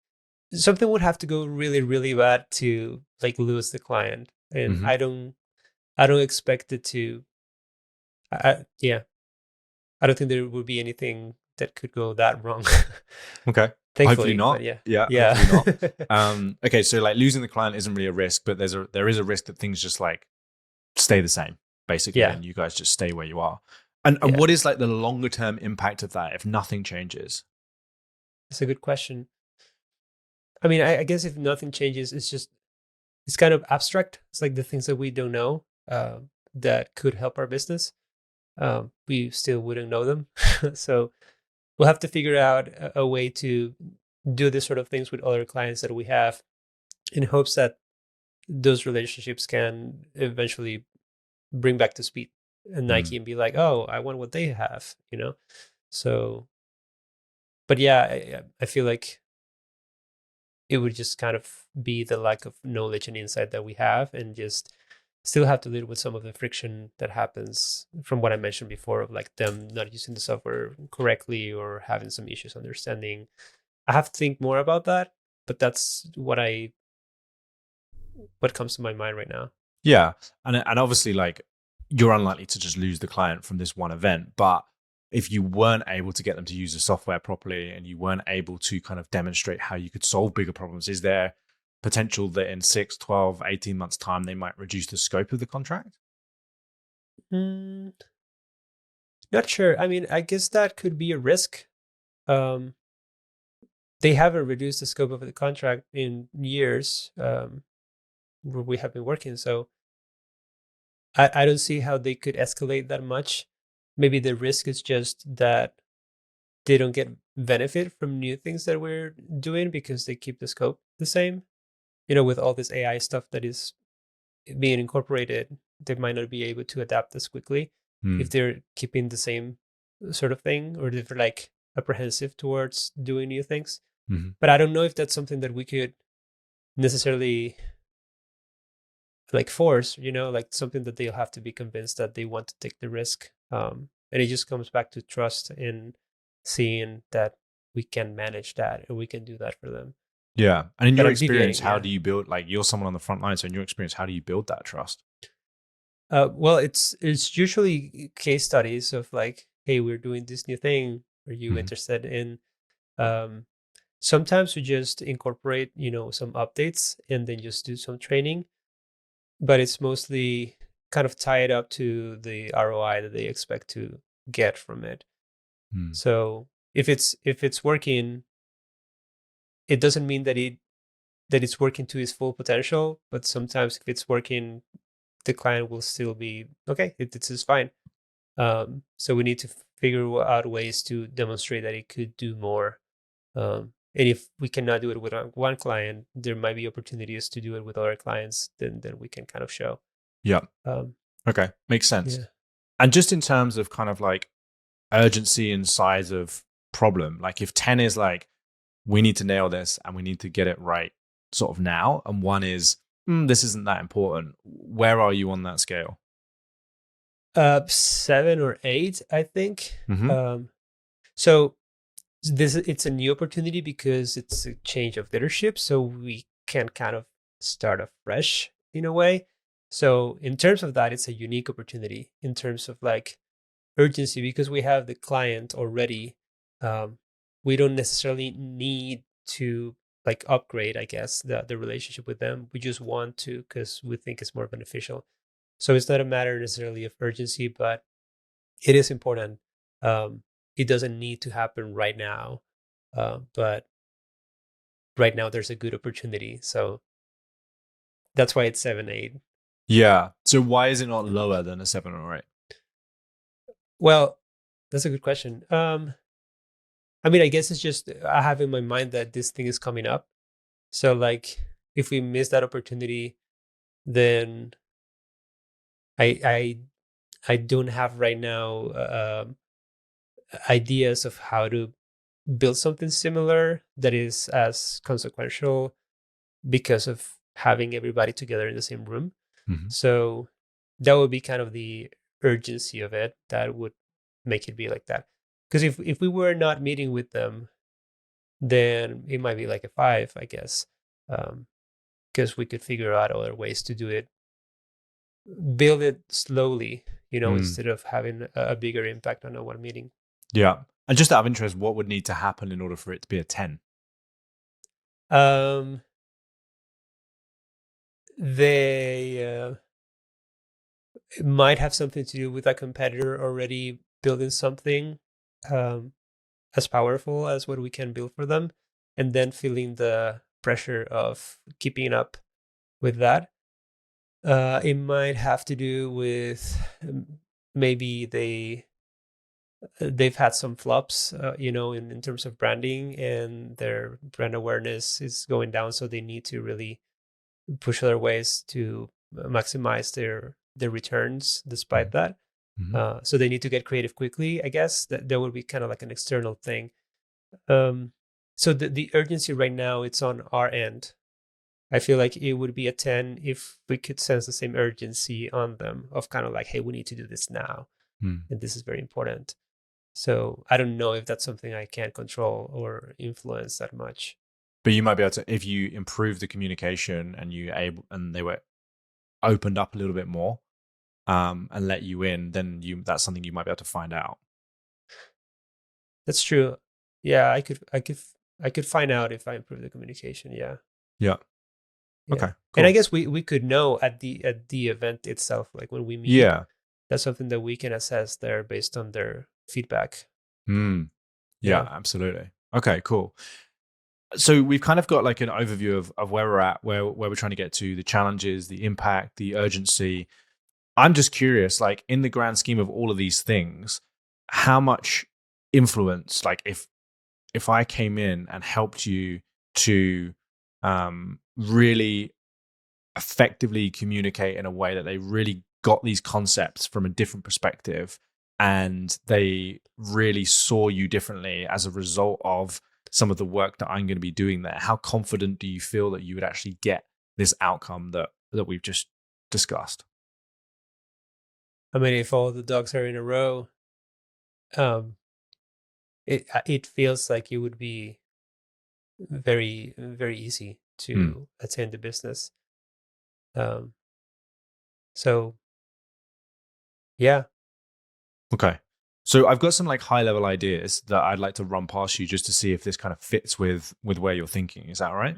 S2: something would have to go really really bad to like lose the client, and
S1: Hmm.
S2: I don't expect it to. Yeah, I don't think there would be anything that could go that wrong.
S1: Okay. Hopefully
S2: Thankfully, but
S1: not.
S2: yeah.
S1: Yeah.
S2: Yeah.
S1: Hopefully not. Okay. So like losing the client isn't really a risk, but there is a risk that things just like stay the same basically,
S2: Yeah.
S1: and you guys just stay where you are. And
S2: Yeah.
S1: what is like the longer term impact of that if nothing changes?
S2: That's a good question. I mean, I guess if nothing changes, it's kind of abstract. It's like the things that we don't know that could help our business. We still wouldn't know them. So we'll have to figure out a way to do this sort of things with other clients that we have in hopes that those relationships can eventually bring back to speed and Nike and be like, oh, I want what they have, you know? So, but yeah, I feel like it would just kind of be the lack of knowledge and insight that we have, and just still have to deal with some of the friction that happens from what I mentioned before, of like them not using the software correctly or having some issues understanding. I have to think more about that, but that's what comes to my mind right now.
S1: Yeah. And obviously like you're unlikely to just lose the client from this one event, but if you weren't able to get them to use the software properly and you weren't able to kind of demonstrate how you could solve bigger problems, is there potential that in 6, 12, 18 months time they might reduce the scope of the contract?
S2: Mm, not sure. I mean, I guess that could be a risk. Um, they haven't reduced the scope of the contract in years where we have been working, so I don't see how they could escalate that much. Maybe the risk is just that they don't get benefit from new things that we're doing because they keep the scope the same. You know, with all this AI stuff that is being incorporated, they might not be able to adapt as quickly if they're keeping the same sort of thing, or if they're like apprehensive towards doing new things.
S1: Mm-hmm.
S2: But I don't know if that's something that we could necessarily like force, you know, like something that they'll have to be convinced that they want to take the risk. And it just comes back to trust in seeing that we can manage that and we can do that for them.
S1: Yeah. And in
S2: But
S1: your
S2: I'm
S1: experience,
S2: deviating,
S1: how
S2: yeah.
S1: do you build, like you're someone on the front line, so in your experience, how do you build that trust?
S2: Well, it's usually case studies of like, hey, we're doing this new thing. Are you interested in? Um, Sometimes we just incorporate, you know, some updates and then just do some training, but it's mostly kind of tied up to the ROI that they expect to get from it. So if it's working, it doesn't mean that it's working to its full potential. But sometimes if it's working, the client will still be okay. It's just fine. So we need to figure out ways to demonstrate that it could do more. And if we cannot do it with one client, there might be opportunities to do it with other clients. Then we can kind of show.
S1: Yeah.
S2: Um,
S1: Okay. Makes sense.
S2: yeah.
S1: And just in terms of kind of like urgency and size of problem, like if 10 is like, we need to nail this and we need to get it right sort of now, and one is, this isn't that important, where are you on that scale?
S2: 7 or 8, I think.
S1: Mm-hmm.
S2: So it's a new opportunity because it's a change of leadership, so we can kind of start afresh in a way. So in terms of that, it's a unique opportunity in terms of like urgency, because we have the client already. We don't necessarily need to like upgrade, I guess, the relationship with them. We just want to because we think it's more beneficial. So it's not a matter necessarily of urgency, but it is important. It doesn't need to happen right now, but right now there's a good opportunity. So that's why it's 7, 8.
S1: Yeah. So why is it not lower than a 7 or 8?
S2: Well, that's a good question. I mean, I guess it's just I have in my mind that this thing is coming up. So like, if we miss that opportunity, then I I don't have right now ideas of how to build something similar that is as consequential because of having everybody together in the same room.
S1: Mm-hmm.
S2: So that would be kind of the urgency of it that would make it be like that. Because if we were not meeting with them, then it might be like a 5, I guess. Because we could figure out other ways to do it, build it slowly, you know, instead of having a bigger impact on a one meeting.
S1: Yeah. And just out of interest, what would need to happen in order for it to be a 10?
S2: They it might have something to do with a competitor already building something as powerful as what we can build for them, and then feeling the pressure of keeping up with that. It might have to do with maybe they've had some flops, in terms of branding, and their brand awareness is going down, so they need to really push other ways to maximize their returns despite that.
S1: Mm-hmm.
S2: So they need to get creative quickly. I guess that would be kind of like an external thing. So the urgency right now, it's on our end. I feel like it would be a 10 if we could sense the same urgency on them of kind of like, hey, we need to do this now, and this is very important. So I don't know if that's something I can control or influence that much.
S1: But you might be able to, if you improve the communication and they were opened up a little bit more, and let you in, then that's something you might be able to find out.
S2: That's true. Yeah, I could find out if I improve the communication. Yeah.
S1: Yeah.
S2: Yeah.
S1: Okay. Cool.
S2: And I guess we could know at the event itself, like when we meet.
S1: Yeah.
S2: That's something that we can assess there based on their feedback.
S1: Yeah, absolutely. Okay, cool. So we've kind of got like an overview of where we're at, where we're trying to get to, the challenges, the impact, the urgency. I'm just curious, like in the grand scheme of all of these things, how much influence, like if I came in and helped you to really effectively communicate in a way that they really got these concepts from a different perspective and they really saw you differently as a result of some of the work that I'm going to be doing there, how confident do you feel that you would actually get this outcome that we've just discussed?
S2: I mean, if all the dogs are in a row, it feels like it would be very, very easy to attend the business. So yeah.
S1: Okay. So I've got some like high level ideas that I'd like to run past you just to see if this kind of fits with where you're thinking. Is that all right?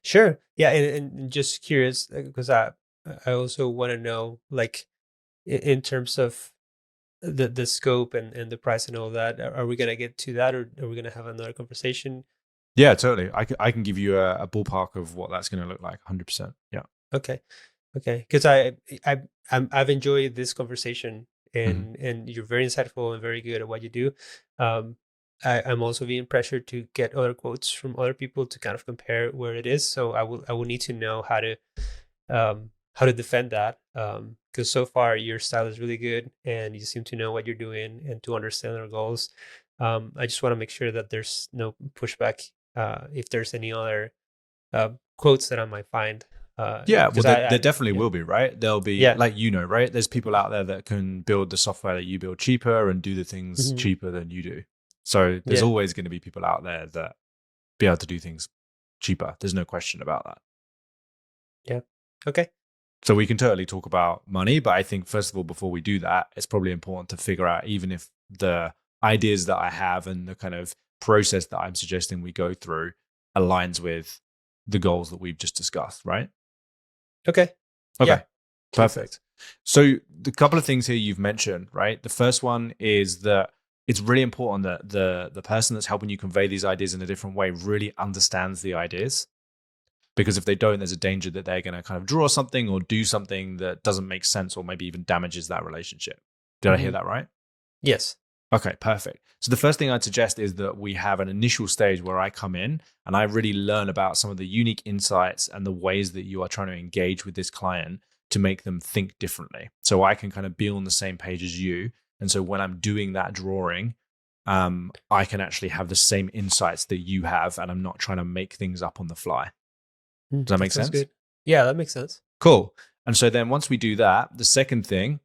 S2: Sure. Yeah, and just curious because I also want to know, like, in terms of the scope and the price and all that. Are we gonna get to that, or are we gonna have another conversation?
S1: Yeah, totally. I can give you a ballpark of what that's going to look like. 100%. Yeah.
S2: Okay. Because I've enjoyed this conversation, and you're very insightful and very good at what you do. I'm also being pressured to get other quotes from other people to kind of compare where it is. So I will need to know how to defend that. Because so far your style is really good, and you seem to know what you're doing and to understand our goals. I just want to make sure that there's no pushback if there's any other quotes that I might find.
S1: Yeah, well,
S2: Because
S1: there definitely will be, right? There'll be,
S2: yeah.
S1: like, right? There's people out there that can build the software that you build cheaper and do the things
S2: Mhm.
S1: cheaper than you do. So there's
S2: Yeah.
S1: always going to be people out there that be able to do things cheaper. There's no question about that.
S2: Yeah. Okay.
S1: So we can totally talk about money, but I think first of all, before we do that, it's probably important to figure out, even if the ideas that I have and the kind of process that I'm suggesting we go through aligns with the goals that we've just discussed, right?
S2: Okay.
S1: Okay.
S2: Yeah.
S1: Perfect. So the couple of things here you've mentioned, right? The first one is that it's really important that the person that's helping you convey these ideas in a different way really understands the ideas. Because if they don't, there's a danger that they're going to kind of draw something or do something that doesn't make sense or maybe even damages that relationship. Did I hear that right?
S2: Yes.
S1: Okay, perfect. So the first thing I'd suggest is that we have an initial stage where I come in and I really learn about some of the unique insights and the ways that you are trying to engage with this client to make them think differently. So I can kind of be on the same page as you. And so when I'm doing that drawing, I can actually have the same insights that you have, and I'm not trying to make things up on the fly. Does that make sense?
S2: Good. Yeah, that makes sense.
S1: Cool. And so then once we do that, the second thing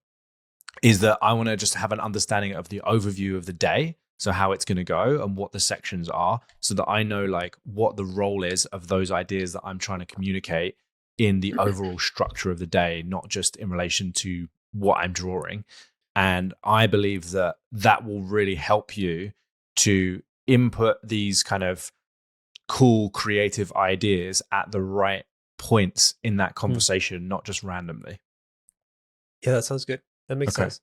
S1: is that I want to just have an understanding of the overview of the day. So how it's going to go and what the sections are, so that I know like what the role is of those ideas that I'm trying to communicate in the overall structure of the day, not just in relation to what I'm drawing. And I believe that that will really help you to input these kind of cool creative ideas at the right points in that conversation, not just randomly.
S2: Yeah, that sounds good. That makes
S1: Okay.
S2: sense.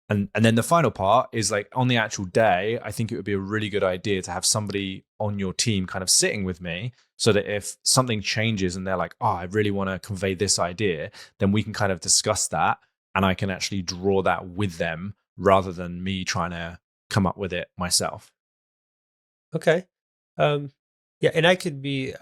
S1: And then the final part is like on the actual day, I think it would be a really good idea to have somebody on your team kind of sitting with me so that if something changes and they're like, oh, I really want to convey this idea, then we can kind of discuss that and I can actually draw that with them rather than me trying to come up with it myself.
S2: Okay. Yeah, and I could be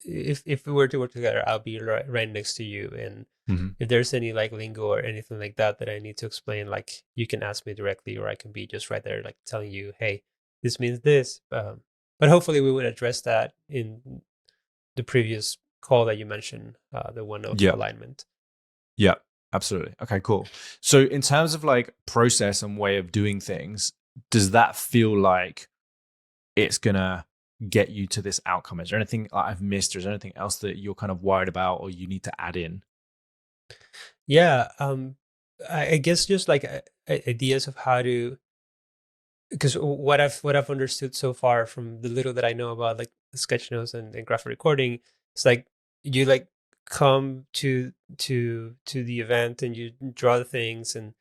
S2: if we were to work together, I'll be right next to you, and
S1: Mm-hmm.
S2: if there's any like lingo or anything like that I need to explain, like you can ask me directly, or I can be just right there, like telling you, hey, this means this. But hopefully, we would address that in the previous call that you mentioned, the one of
S1: Yeah.
S2: alignment.
S1: Yeah, absolutely. Okay, cool. So in terms of like process and way of doing things, does that feel like it's gonna get you to this outcome? Is there anything I've missed, or is there anything else that you're kind of worried about or you need to add in?
S2: Yeah, I guess just like ideas of how to, because what I've understood so far from the little that I know about like sketch notes and graphic recording, it's like you like come to the event and you draw the things and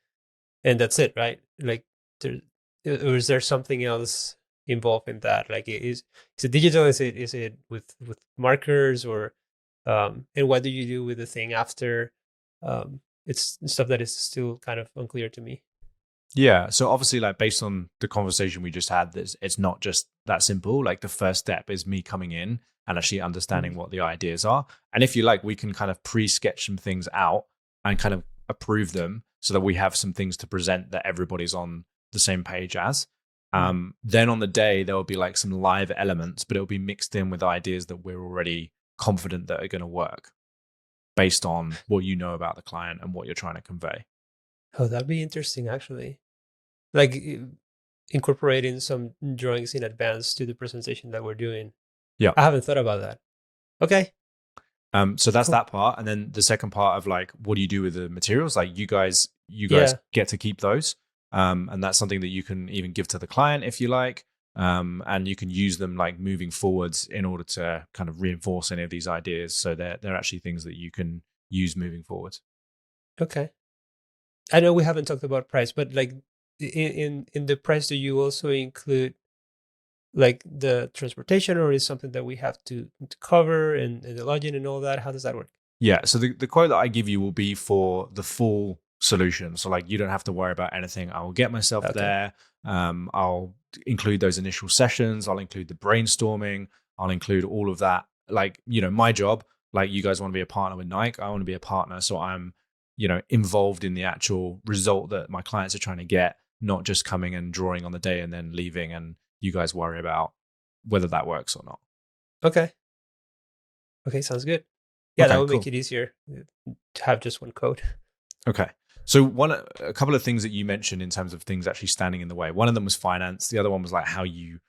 S2: that's it, right? Like there, or is there something else involved in that? Like is it digital? Is it with markers or and what do you do with the thing after? It's stuff that is still kind of unclear to me.
S1: Yeah. So obviously, like based on the conversation we just had, it's not just that simple. Like the first step is me coming in and actually understanding
S2: Mm.
S1: what the ideas are. And if you like, we can kind of pre-sketch some things out and kind of approve them so that we have some things to present that everybody's on the same page as.
S2: Mm.
S1: Then on the day, there will be like some live elements, but it'll be mixed in with ideas that we're already confident that are going to work based on what you know about the client and what you're trying to convey.
S2: Oh, that'd be interesting, actually. Like incorporating some drawings in advance to the presentation that we're doing.
S1: Yeah.
S2: I haven't thought about that. Okay,
S1: So that's
S2: cool.
S1: that part, and then the second part of like, what do you do with the materials? Like, you guys
S2: Yeah.
S1: get to keep those, and that's something that you can even give to the client if you like, and you can use them like moving forwards in order to kind of reinforce any of these ideas. So they're actually things that you can use moving forwards.
S2: Okay. I know we haven't talked about price, but like in the price, do you also include like the transportation, or is something that we have to cover and the lodging and all that? How does that work?
S1: Yeah. So the quote that I give you will be for the full solution. So like you don't have to worry about anything. I will get myself
S2: Okay.
S1: there. I'll include those initial sessions. I'll include the brainstorming. I'll include all of that. Like, my job, like you guys want to be a partner with Nike. I want to be a partner. So I'm, involved in the actual result that my clients are trying to get, not just coming and drawing on the day and then leaving. And you guys worry about whether that works or not.
S2: Okay. Okay. Sounds good. Yeah, that
S1: Okay,
S2: would make
S1: cool.
S2: it easier to have just one code.
S1: Okay. So a couple of things that you mentioned in terms of things actually standing in the way. One of them was finance. The other one was like how you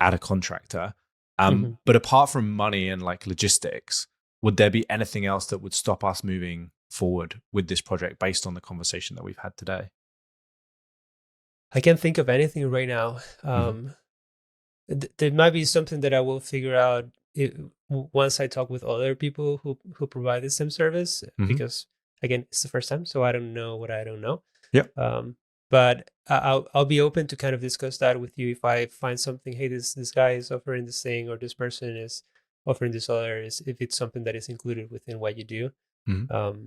S1: add a contractor.
S2: Hmm.
S1: But apart from money and like logistics, would there be anything else that would stop us moving forward with this project based on the conversation that we've had today?
S2: I can't think of anything right now.
S1: Mm-hmm.
S2: There might be something that I will figure out once I talk with other people who provide the same service.
S1: Mm-hmm.
S2: Because again, it's the first time, so I don't know what I don't know.
S1: Yep.
S2: But I'll be open to kind of discuss that with you if I find something. Hey, this guy is offering this thing, or this person is offering this other. Is if it's something that is included within what you do.
S1: Mm-hmm.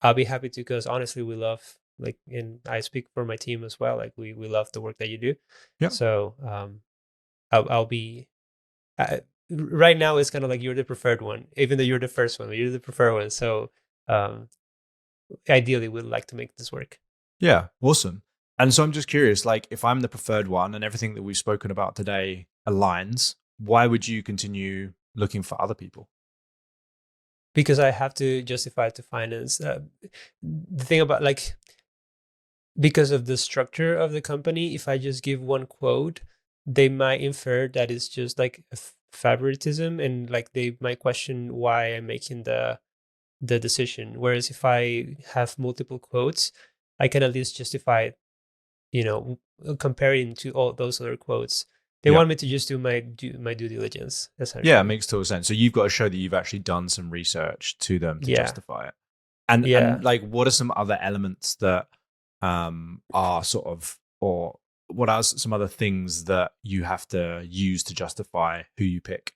S2: I'll be happy to, because honestly, we love, like, and I speak for my team as well. Like we love the work that you do.
S1: Yep.
S2: So I'll be right now. It's kind of like you're the preferred one, even though you're the first one. But you're the preferred one. So um, ideally, we'd like to make this work.
S1: Yeah. Awesome. And so I'm just curious, like if I'm the preferred one and everything that we've spoken about today aligns, why would you continue looking for other people?
S2: Because I have to justify it to finance. The thing about, like, because of the structure of the company, if I just give one quote, they might infer that it's just like a favoritism, and like they might question why I'm making the decision. Whereas if I have multiple quotes, I can at least justify, comparing to all those other quotes. They
S1: Yeah.
S2: want me to just do my due diligence,
S1: Yeah, it
S2: essentially.
S1: makes total sense. So you've got to show that you've actually done some research to them to
S2: Yeah,
S1: justify it. And
S2: yeah.
S1: like, what are some other elements that are sort of, or what are some other things that you have to use to justify who you pick?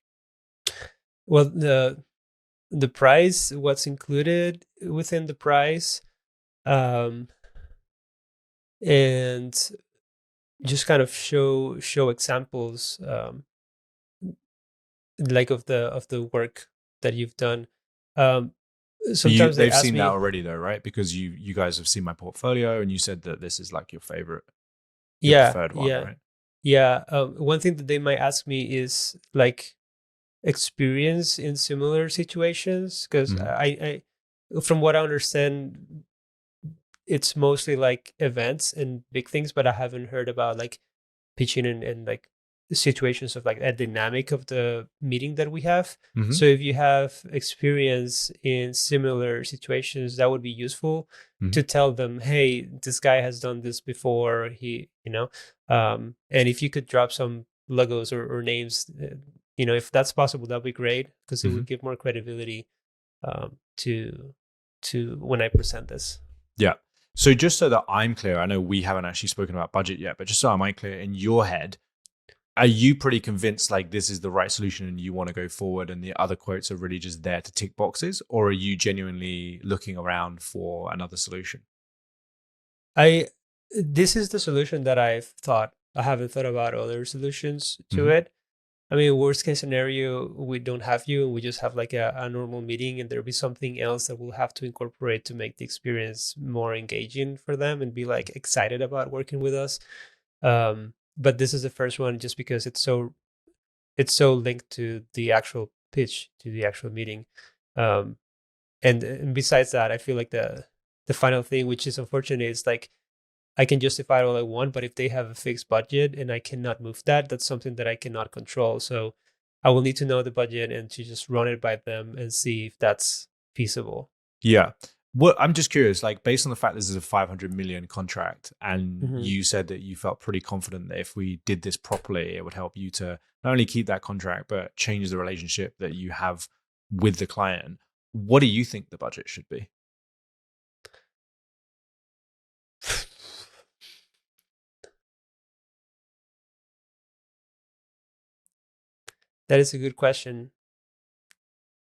S2: Well, the price, what's included within the price, um, and just kind of show examples, like of the work that you've done. Um,
S1: But you,
S2: Sometimes they
S1: they've
S2: ask
S1: seen that
S2: me,
S1: already though, right? Because you guys have seen my portfolio and you said that this is like your favorite, your
S2: yeah,
S1: preferred one,
S2: yeah,
S1: right?
S2: yeah. One thing that they might ask me is like experience in similar situations, because
S1: Mm-hmm.
S2: from what I understand, it's mostly like events and big things, but I haven't heard about like pitching and like situations of like a dynamic of the meeting that we have.
S1: Mm-hmm.
S2: So if you have experience in similar situations, that would be useful
S1: Mm-hmm.
S2: to tell them, hey, this guy has done this before. And if you could drop some logos or names, if that's possible, that'd be great, because it
S1: Mm-hmm.
S2: would give more credibility, to when I present this.
S1: Yeah. So just so that I'm clear, I know we haven't actually spoken about budget yet, but just so I'm clear, in your head, are you pretty convinced like this is the right solution and you want to go forward and the other quotes are really just there to tick boxes? Or are you genuinely looking around for another solution?
S2: I This is the solution that I've thought. I haven't thought about other solutions to
S1: Mm-hmm.
S2: it. I mean, worst case scenario, we don't have you, and we just have like a normal meeting, and there'll be something else that we'll have to incorporate to make the experience more engaging for them and be like excited about working with us. But this is the first one, just because it's so linked to the actual pitch, to the actual meeting. Um, and besides that, I feel like the final thing, which is unfortunate, is like I can justify it all I want, but if they have a fixed budget and I cannot move that, that's something that I cannot control. So I will need to know the budget and to just run it by them and see if that's feasible.
S1: Yeah. What I'm just curious, like based on the fact this is a 500 million contract, and
S2: Hmm.
S1: you said that you felt pretty confident that if we did this properly, it would help you to not only keep that contract, but change the relationship that you have with the client. What do you think the budget should be?
S2: That is a good question.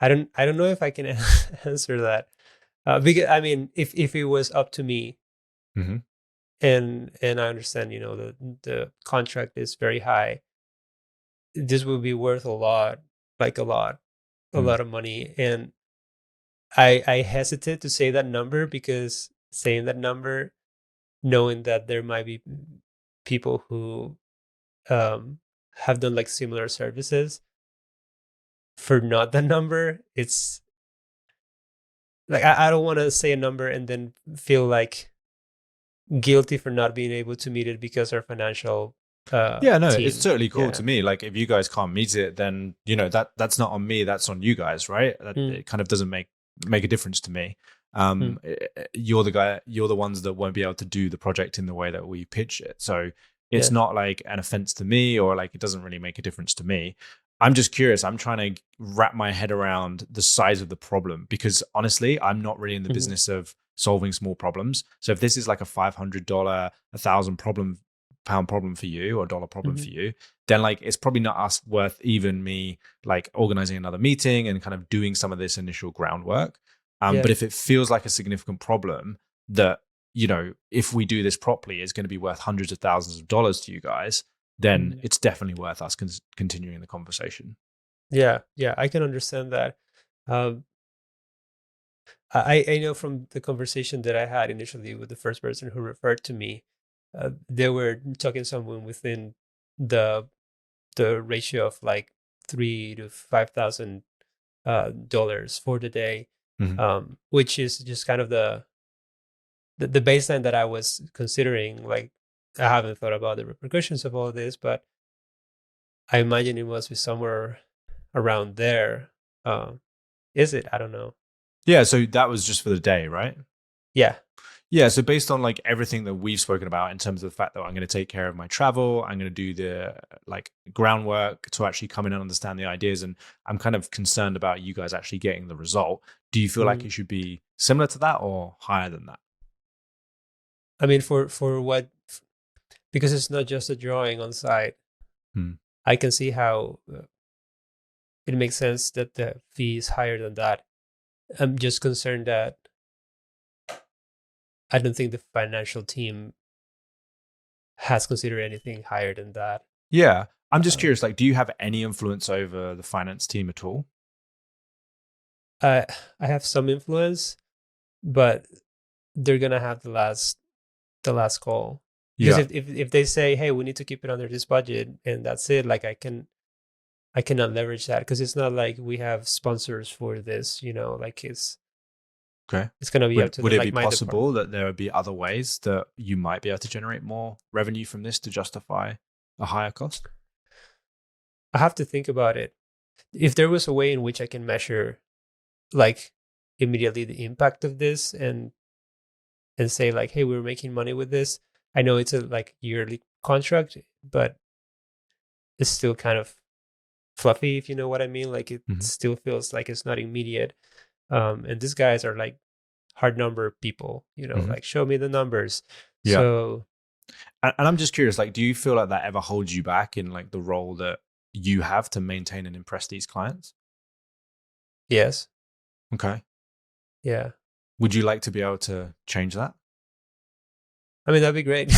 S2: I don't know if I can answer that. Because I mean, if it was up to me,
S1: Mm-hmm.
S2: and I understand, the contract is very high, this would be worth a lot, like a lot of money. And I hesitate to say that number, because saying that number, knowing that there might be people who have done like similar services for not that number, it's like I don't want to say a number and then feel like guilty for not being able to meet it because our financial
S1: Yeah, no, it's
S2: team.
S1: totally cool
S2: Yeah.
S1: to me. Like if you guys can't meet it, then that's not on me, that's on you guys, right? That
S2: Mm,
S1: it kind of doesn't make a difference to me.
S2: mm,
S1: You're the guy, you're the ones that won't be able to do the project in the way that we pitch it. So it's
S2: yeah.
S1: not like an offense to me, or like it doesn't really make a difference to me. I'm just curious. I'm trying to wrap my head around the size of the problem, because honestly, I'm not really in the
S2: Mhm,
S1: business of solving small problems. So if this is like a $500, 1,000 pound problem for you or dollar problem
S2: mhm,
S1: for you, then like it's probably not us worth even me like organizing another meeting and kind of doing some of this initial groundwork.
S2: yeah.
S1: But if it feels like a significant problem that, if we do this properly is going to be worth hundreds of thousands of dollars to you guys, then
S2: Mhm.
S1: it's definitely worth us continuing the conversation.
S2: Yeah. Yeah. I can understand that. Um, I know from the conversation that I had initially with the first person who referred to me, they were talking someone within the the ratio of like 3 to 5,000 dollars for the day,
S1: Mhm.
S2: which is just kind of the baseline that I was considering. Like, I haven't thought about the repercussions of all of this, but I imagine it must be somewhere around there. Is it? I don't know.
S1: Yeah, so that was just for the day, right?
S2: Yeah.
S1: Yeah, so based on like everything that we've spoken about in terms of the fact that I'm going to take care of my travel, I'm going to do the like groundwork to actually come in and understand the ideas, and I'm kind of concerned about you guys actually getting the result. Do you feel like
S2: Mm.
S1: it should be similar to that or higher than that?
S2: I mean, for what, because it's not just a drawing on site.
S1: Hmm.
S2: I can see how it makes sense that the fee is higher than that. I'm just concerned that I don't think the financial team has considered anything higher than that.
S1: Yeah, I'm just
S2: Um,
S1: curious. Like, do you have any influence over the finance team at all?
S2: I I have some influence, but they're gonna have the last call. Because
S1: Yeah.
S2: if they say, hey, we need to keep it under this budget and that's it, like I cannot leverage that because it's not like we have sponsors for this, like
S1: Okay.
S2: it's gonna be up to
S1: Would
S2: the
S1: it be
S2: like my department.
S1: possible that there would be other ways that you might be able to generate more revenue from this to justify a higher cost?
S2: I have to think about it. If there was a way in which I can measure like immediately the impact of this and say like, hey, we're making money with this. I know it's a like yearly contract, but it's still kind of fluffy, if you know what I mean. Like it
S1: Hmm.
S2: still feels like it's not immediate. And these guys are like hard number people,
S1: Hmm.
S2: like show me the numbers.
S1: Yeah.
S2: So
S1: And I'm just curious, like, do you feel like that ever holds you back in like the role that you have to maintain and impress these clients?
S2: yes,
S1: Okay.
S2: yeah.
S1: Would you like to be able to change that?
S2: I mean that'd be great.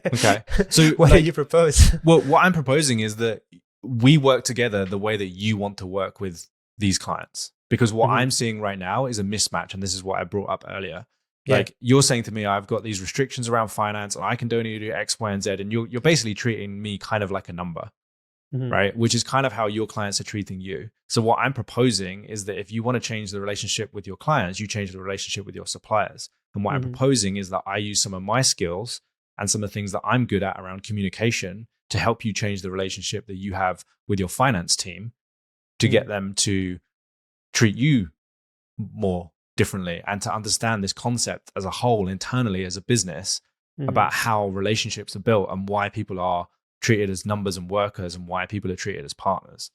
S1: Okay. So,
S2: What do you
S1: like,
S2: propose?
S1: well, what I'm proposing is that we work together the way that you want to work with these clients. Because what
S2: Hmm.
S1: I'm seeing right now is a mismatch. And this is what I brought up earlier.
S2: Yeah.
S1: Like you're saying to me, I've got these restrictions around finance and I can only do X, Y, and Z. And you're basically treating me kind of like a number,
S2: Hmm.
S1: right? Which is kind of how your clients are treating you. So what I'm proposing is that if you want to change the relationship with your clients, you change the relationship with your suppliers. And what I'm
S2: Hmm.
S1: proposing is that I use some of my skills and some of the things that I'm good at around communication to help you change the relationship that you have with your finance team to
S2: Hmm.
S1: get them to treat you more differently and to understand this concept as a whole internally as a business
S2: Hmm.
S1: about how relationships are built and why people are treated as numbers and workers and why people are treated as partners.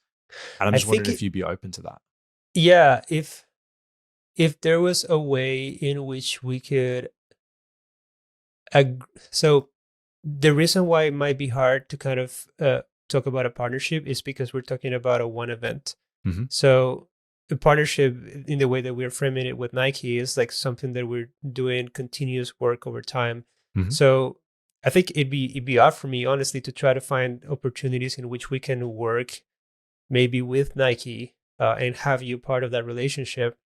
S1: And I'm
S2: I
S1: just wondering
S2: think
S1: if you'd be open to that.
S2: yeah, if there was a way in which we could so the reason why it might be hard to kind of talk about a partnership is because we're talking about a one event.
S1: Hmm.
S2: So a partnership in the way that we're framing it with Nike is like something that we're doing continuous work over time.
S1: Hmm.
S2: So I think it'd be odd for me honestly to try to find opportunities in which we can work maybe with Nike and have you part of that relationship.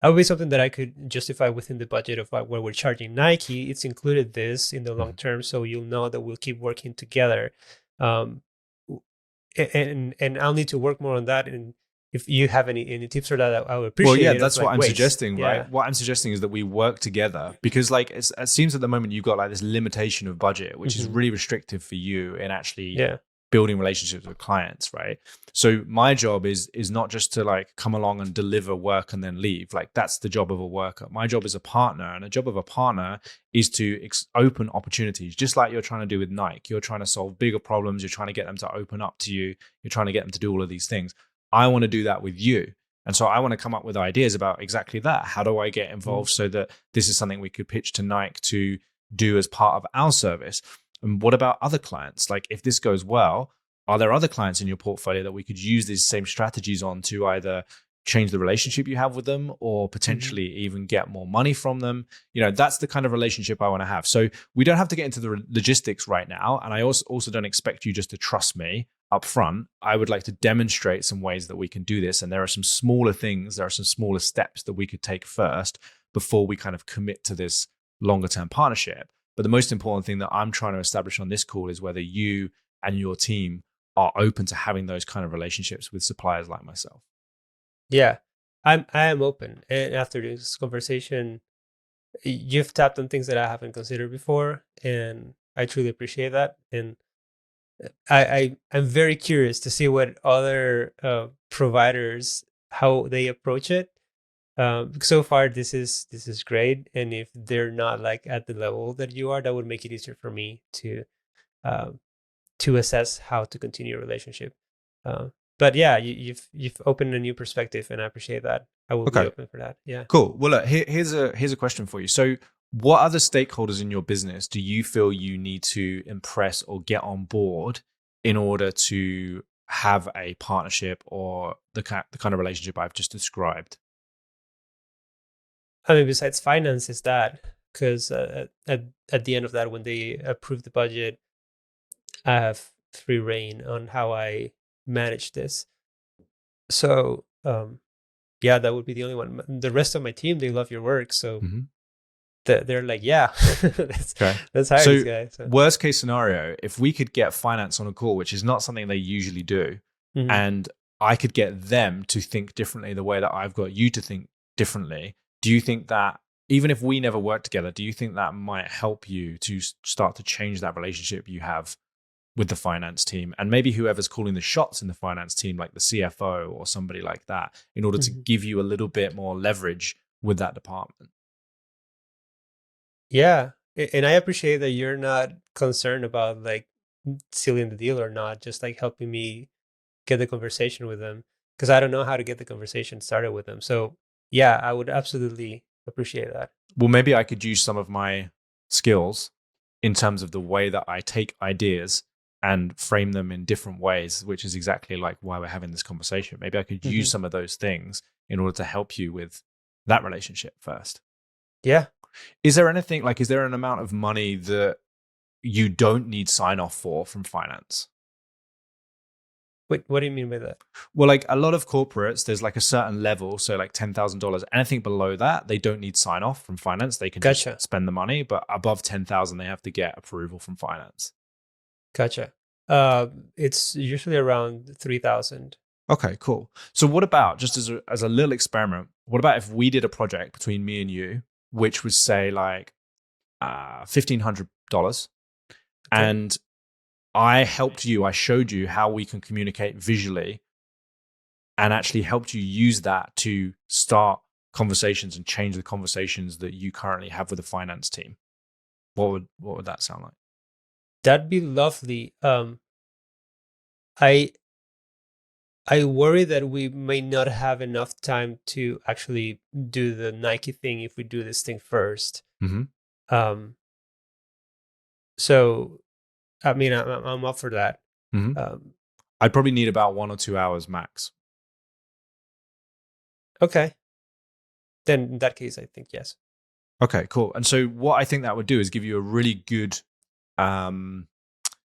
S2: That would be something that I could justify within the budget of like what we're charging Nike. It's included this in the long
S1: Hmm.
S2: term, so you'll know that we'll keep working together. Um, and I'll need to work more on that. And if you have any tips for that, I would
S1: Well,
S2: appreciate
S1: yeah,
S2: it. Of
S1: that's what
S2: like
S1: I'm
S2: ways,
S1: suggesting, right?
S2: yeah.
S1: What I'm suggesting is that we work together because, like, it seems at the moment you've got like this limitation of budget, which is
S2: Hmm.
S1: really restrictive for you in actually
S2: Yeah.
S1: building relationships with clients, right? So my job is not just to like come along and deliver work and then leave. Like that's the job of a worker. My job is a partner, and a job of a partner is to open opportunities, just like you're trying to do with Nike. You're trying to solve bigger problems. You're trying to get them to open up to you. You're trying to get them to do all of these things. I want to do that with you. And so I want to come up with ideas about exactly that. How do I get
S2: Mhm.
S1: involved so that this is something we could pitch to Nike to do as part of our service? And what about other clients? Like if this goes well, are there other clients in your portfolio that we could use these same strategies on to either change the relationship you have with them or
S2: Mhm.
S1: potentially even get more money from them? That's the kind of relationship I want to have. So we don't have to get into the logistics right now. And I also don't expect you just to trust me up front. I would like to demonstrate some ways that we can do this. And there are some smaller things, there are some smaller steps that we could take first before we kind of commit to this longer term partnership. But the most important thing that I'm trying to establish on this call is whether you and your team are open to having those kind of relationships with suppliers like myself.
S2: Yeah. I am open. And after this conversation, you've tapped on things that I haven't considered before, and I truly appreciate that. And I'm very curious to see what other providers how they approach it. So far this is great, and if they're not like at the level that you are, that would make it easier for me um, to assess how to continue a relationship. Uh, but yeah, you've opened a new perspective, and I appreciate that. I will be
S1: Okay,
S2: open for that. Yeah.
S1: cool. Well, look, here's a question for you. So, what other stakeholders in your business do you feel you need to impress or get on board in order to have a partnership or the kind of relationship I've just described?
S2: I mean, besides finance, is that because at the end of that, when they approve the budget, I have free reign on how I manage this. So yeah, that would be the only one. The rest of my team, they love your work, so
S1: Mhm.
S2: they're like, yeah, let's
S1: Okay.
S2: let's hire this
S1: So,
S2: guy. So
S1: worst case scenario, if we could get finance on a call, which is not something they usually do,
S2: mhm.
S1: and I could get them to think differently the way that I've got you to think differently, do you think that even if we never work together, do you think that might help you to start to change that relationship you have with the finance team and maybe whoever's calling the shots in the finance team, like the CFO or somebody like that, in order to
S2: Mhm.
S1: give you a little bit more leverage with that department?
S2: Yeah, and I appreciate that you're not concerned about like sealing the deal or not, just like helping me get the conversation with them because I don't know how to get the conversation started with them. So yeah, I would absolutely appreciate that.
S1: Well, maybe I could use some of my skills in terms of the way that I take ideas and frame them in different ways, which is exactly like why we're having this conversation. Maybe I could use
S2: Hmm.
S1: some of those things in order to help you with that relationship first.
S2: Yeah.
S1: Is there anything like, is there an amount of money that you don't need sign off for from finance?
S2: Wait, what do you mean by that?
S1: Well, like a lot of corporates, there's like a certain level. So, like $10,000, anything below that, they don't need sign off from finance. They can just
S2: Gotcha.
S1: spend the money. But above 10,000, they have to get approval from finance.
S2: Gotcha. It's usually around 3,000.
S1: Okay, cool. So, what about just as a little experiment? What about if we did a project between me and you, which was say like $1,500,
S2: Okay.
S1: and I helped you, I showed you how we can communicate visually and actually helped you use that to start conversations and change the conversations that you currently have with the finance team. What would that sound like?
S2: That'd be lovely. I I worry that we may not have enough time to actually do the Nike thing if we do this thing first.
S1: Mm-hmm.
S2: Um, so I mean, I'm up for that.
S1: Mm-hmm.
S2: Um,
S1: I'd probably need about 1 or 2 hours max.
S2: okay, then in that case, I think yes.
S1: Okay, cool. And so what I think that would do is give you a really good um,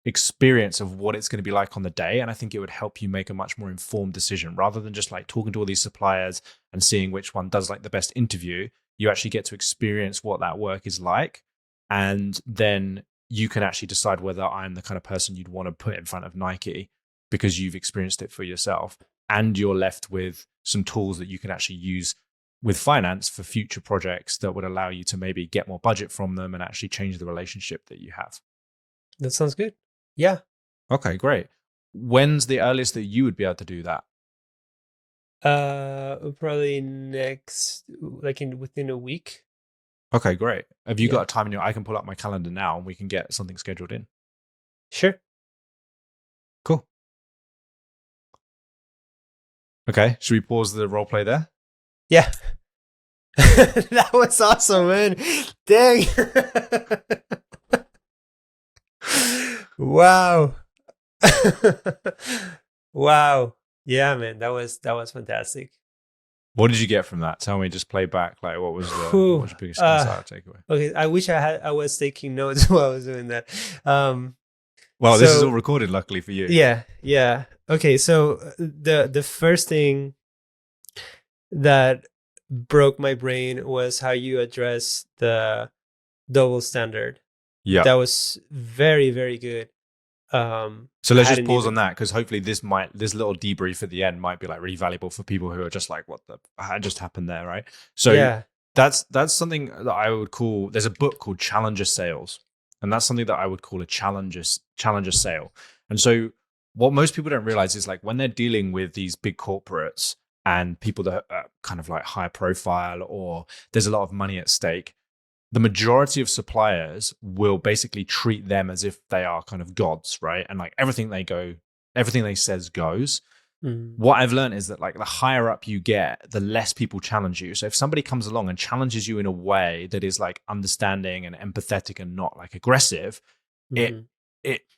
S1: experience of what it's going to be like on the day. And I think it would help you make a much more informed decision rather than just like talking to all these suppliers and seeing which one does like the best interview. You actually get to experience what that work is like. And then you can actually decide whether I'm the kind of person you'd want to put in front of Nike because you've experienced it for yourself. And you're left with some tools that you can actually use with finance for future projects that would allow you to maybe get more budget from them and actually change the relationship that you have.
S2: That sounds good. Yeah.
S1: Okay, great. When's the earliest that you would be able to do that?
S2: Probably next, like in within a week.
S1: Okay, great. Have you got
S2: Yeah.
S1: a time in your? I can pull up my calendar now and we can get something scheduled in.
S2: Sure.
S1: Cool. Okay, should we pause the role play there?
S2: Yeah. That was awesome, man. Dang. Wow. Wow. Yeah, man. That was fantastic.
S1: What did you get from that? Tell me, just play back. Like, what
S2: Whew.
S1: was your biggest insight or takeaway?
S2: Okay. I wish I was taking notes while I was doing that. Um,
S1: Well, this is all
S2: so
S1: recorded, luckily for you.
S2: yeah. Okay. So the first thing that broke my brain was how you address the double standard.
S1: Yeah.
S2: That was very, very good.
S1: So
S2: I
S1: let's just
S2: hadn't
S1: pause on
S2: even.
S1: that because hopefully this little debrief at the end might be like really valuable for people who are just like, what the just happened there, right? So
S2: Yeah.
S1: that's something that I would call. There's a book called Challenger Sales, and that's something that I would call a challenger sale. And so what most people don't realize is like when they're dealing with these big corporates, and people that are kind of like high profile or there's a lot of money at stake, the majority of suppliers will basically treat them as if they are kind of gods, right? And like everything they says goes. What I've learned is that like the higher up you get, the less people challenge you. So if somebody comes along and challenges you in a way that is like understanding and empathetic and not like aggressive, it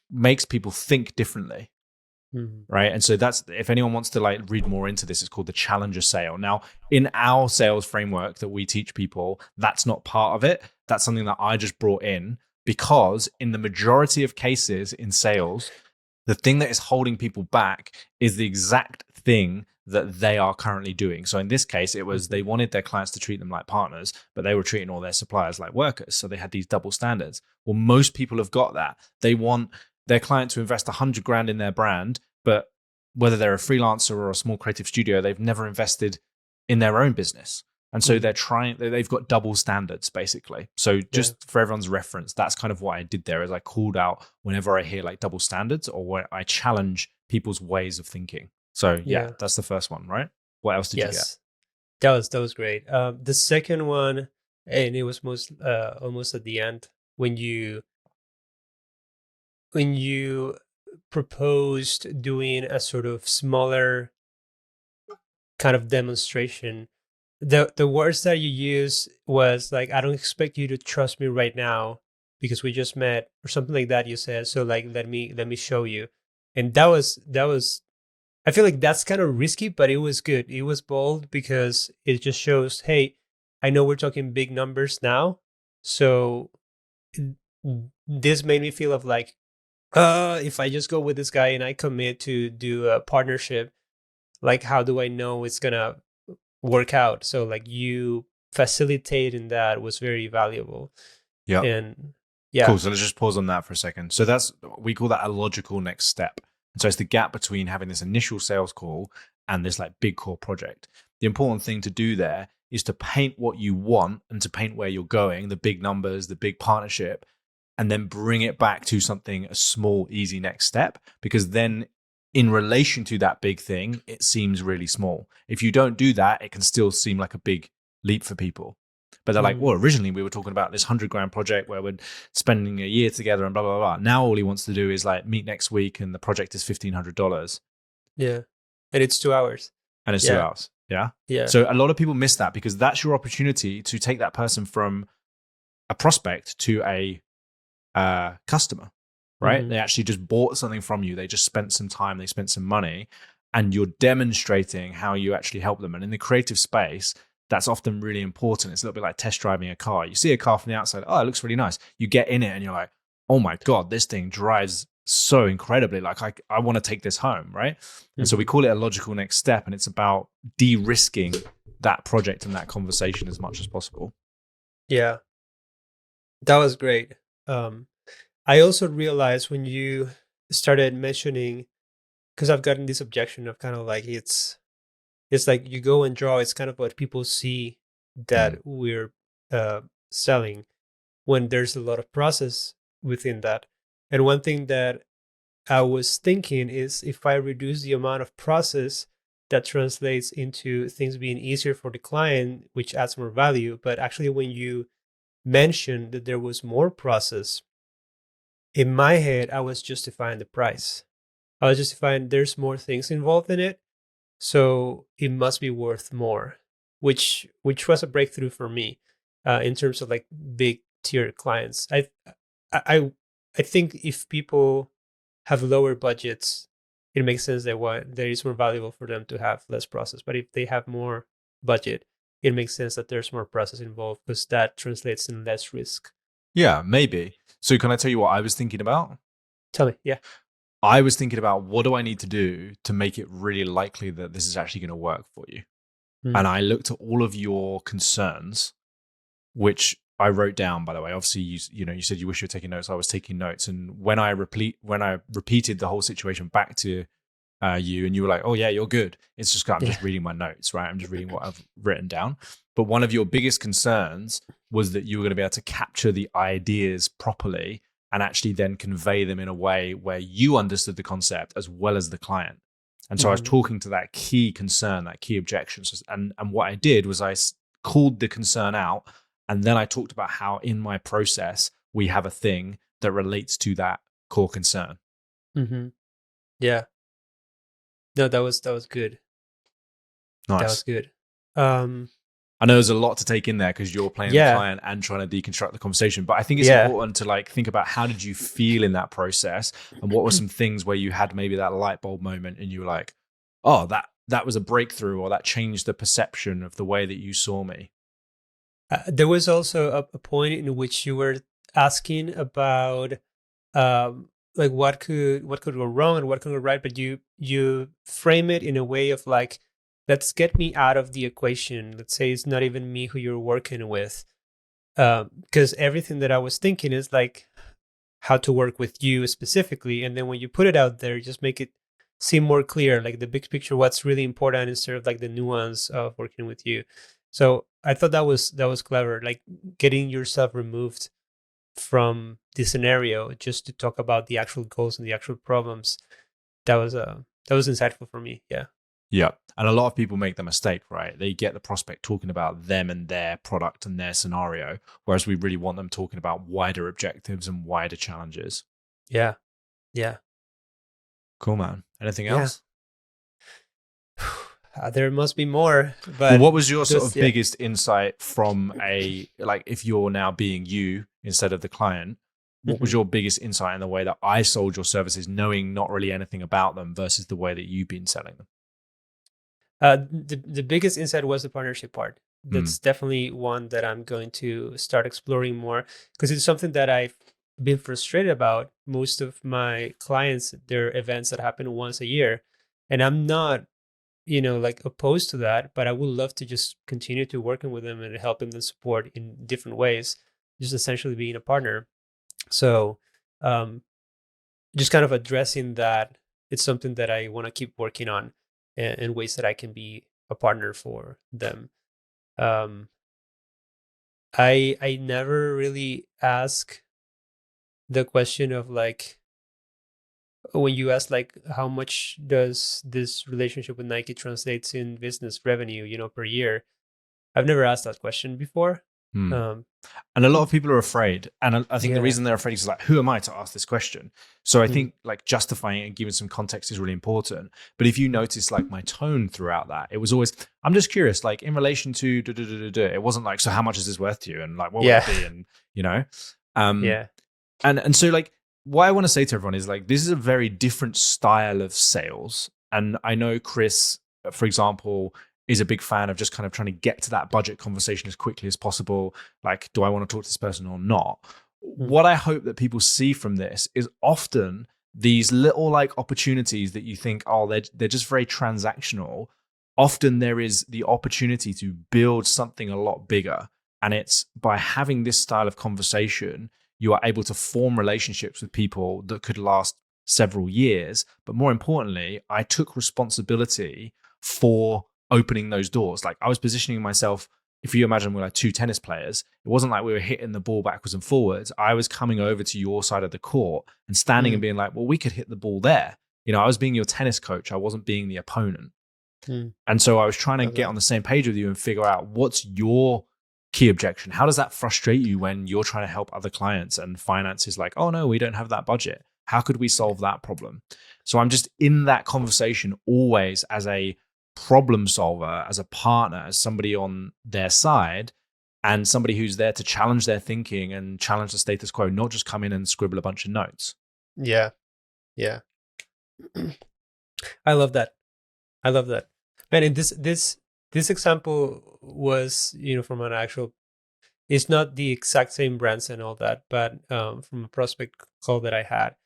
S1: makes people think differently. Right. And so that's, if anyone wants to like read more into this, it's called the challenger sale. Now, in our sales framework that we teach people, that's not part of it. That's something that I just brought in because in the majority of cases in sales, the thing that is holding people back is the exact thing that they are currently doing. So in this case, it was they wanted their clients to treat them like partners, but they were treating all their suppliers like workers. So they had these double standards. Well, most people have got that. They want their client to invest 100 grand in their brand, but whether they're a freelancer or a small creative studio, they've never invested in their own business. And so they've got double standards basically. So just for everyone's reference, that's kind of what I did there is I called out whenever I hear like double standards or when I challenge people's ways of thinking. So yeah, that's the first one, right? What else did you get?
S2: That was great. The second one, and it was almost at the end when you proposed doing a sort of smaller kind of demonstration. The words that you used was like, I don't expect you to trust me right now because we just met or something like that you said. So like let me show you. And that was I feel like that's kind of risky, but it was good. It was bold because it just shows, hey, I know we're talking big numbers now. So this made me feel of like, if I just go with this guy and I commit to do a partnership, like how do I know it's gonna work out? So like you facilitating that was very valuable.
S1: Yeah.
S2: And
S1: cool. So let's just pause on that for a second. So we call that a logical next step. And so it's the gap between having this initial sales call and this like big core project. The important thing to do there is to paint what you want and to paint where you're going, the big numbers, the big partnership, and then bring it back to something, a small, easy next step, because then in relation to that big thing, it seems really small. If you don't do that, it can still seem like a big leap for people. But they're like, well, originally we were talking about this 100 grand project where we're spending a year together and blah, blah, blah. Now all he wants to do is like meet next week and the project is $1,500.
S2: Yeah. And it's 2 hours.
S1: And it's 2 hours. Yeah.
S2: Yeah.
S1: So a lot of people miss that because that's your opportunity to take that person from a prospect to a customer, right? They actually just bought something from you. They just spent some time, they spent some money, and you're demonstrating how you actually help them. And in the creative space, that's often really important. It's a little bit like test driving a car. You see a car from the outside, oh, it looks really nice. You get in it and you're like, oh my God, this thing drives so incredibly. Like I want to take this home, right? And so we call it a logical next step. And it's about de-risking that project and that conversation as much as possible.
S2: Yeah, that was great. I also realized when you started mentioning, because I've gotten this objection of kind of like it's like you go and draw. It's kind of what people see that we're selling when there's a lot of process within that. And one thing that I was thinking is if I reduce the amount of process, that translates into things being easier for the client, which adds more value. But actually, when you mentioned that there was more process, in my head, I was justifying the price. I was justifying there's more things involved in it, so it must be worth more, which was a breakthrough for me in terms of like big tier clients. I think if people have lower budgets, it makes sense that it's more valuable for them to have less process. But if they have more budget, it makes sense that there's more process involved because that translates in less risk.
S1: Yeah, maybe. So can I tell you what I was thinking about?
S2: Tell me. Yeah.
S1: I was thinking about what do I need to do to make it really likely that this is actually going to work for you? And I looked at all of your concerns, which I wrote down, by the way. Obviously, you said you wish you were taking notes. I was taking notes. And when I repeated the whole situation back to you and you were like, oh yeah, you're good. It's just, I'm just reading my notes, right? I'm just reading what I've written down. But one of your biggest concerns was that you were going to be able to capture the ideas properly and actually then convey them in a way where you understood the concept as well as the client. And so I was talking to that key concern, that key objection. And what I did was called the concern out. And then I talked about how in my process, we have a thing that relates to that core concern.
S2: Yeah. No, that was good.
S1: Nice.
S2: That was good.
S1: I know there's a lot to take in there because you're playing the client and trying to deconstruct the conversation. But I think it's important to like think about how did you feel in that process, and what were some things where you had maybe that light bulb moment and you were like, oh, that was a breakthrough, or that changed the perception of the way that you saw me.
S2: There was also a point in which you were asking about like what could go wrong and what could go right, but you frame it in a way of like, let's get me out of the equation. Let's say it's not even me who you're working with, because everything that I was thinking is like how to work with you specifically, and then when you put it out there, just make it seem more clear, like the big picture, what's really important instead of like the nuance of working with you. So I thought that was clever, like getting yourself removed from the scenario just to talk about the actual goals and the actual problems. That was insightful for me.
S1: Yeah. And a lot of people make the mistake, right? They get the prospect talking about them and their product and their scenario, whereas we really want them talking about wider objectives and wider challenges.
S2: Yeah.
S1: Cool, man. Anything else?
S2: There must be more. But
S1: what was your sort of biggest insight from if you're now being you instead of the client, what was your biggest insight in the way that I sold your services, knowing not really anything about them versus the way that you've been selling them?
S2: The biggest insight was the partnership part. That's definitely one that I'm going to start exploring more, because it's something that I've been frustrated about. Most of my clients, their events that happen once a year, and I'm not, like opposed to that, but I would love to just continue to working with them and helping them support in different ways, just essentially being a partner. So, just kind of addressing that, it's something that I want to keep working on in ways that I can be a partner for them. I never really ask the question of like, when you ask like how much does this relationship with Nike translates in business revenue, per year. I've never asked that question before.
S1: And a lot of people are afraid. And I think the reason they're afraid is like, who am I to ask this question? So I think like justifying it and giving some context is really important. But if you notice like my tone throughout that, it was always, I'm just curious, like in relation to, it wasn't like, so how much is this worth to you? And like, what would it be? And, and so like, what I want to say to everyone is like, this is a very different style of sales. And I know Chris, for example, is a big fan of just kind of trying to get to that budget conversation as quickly as possible. Like, do I want to talk to this person or not? What I hope that people see from this is often these little like opportunities that you think, oh, they're just very transactional. Often there is the opportunity to build something a lot bigger. And it's by having this style of conversation, you are able to form relationships with people that could last several years. But more importantly, I took responsibility for opening those doors. Like I was positioning myself, if you imagine we're like two tennis players, it wasn't like we were hitting the ball backwards and forwards. I was coming over to your side of the court and standing and being like, well, we could hit the ball there. I was being your tennis coach. I wasn't being the opponent. And so I was trying to get on the same page with you and figure out what's your key objection. How does that frustrate you when you're trying to help other clients and finance is like, oh no, we don't have that budget. How could we solve that problem? So I'm just in that conversation always as a problem solver, as a partner, as somebody on their side, and somebody who's there to challenge their thinking and challenge the status quo, not just come in and scribble a bunch of notes.
S2: Yeah. I love that. Man, and this example was, from an actual, it's not the exact same brands and all that, but from a prospect call that I had,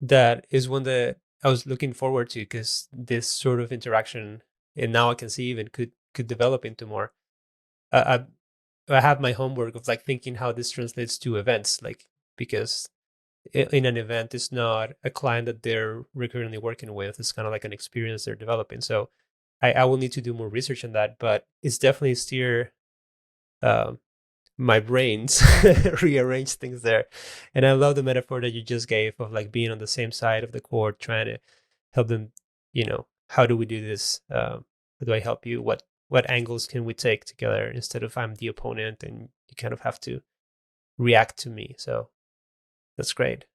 S2: that is one that I was looking forward to, because this sort of interaction, and now I can see even could develop into more. I have my homework of like thinking how this translates to events, like, because in an event, it's not a client that they're recurrently working with. It's kind of like an experience they're developing. So I will need to do more research on that, but it's definitely steer my brains, rearrange things there. And I love the metaphor that you just gave of like being on the same side of the court, trying to help them, how do we do this? How do I help you? What angles can we take together instead of I'm the opponent and you kind of have to react to me. So that's great.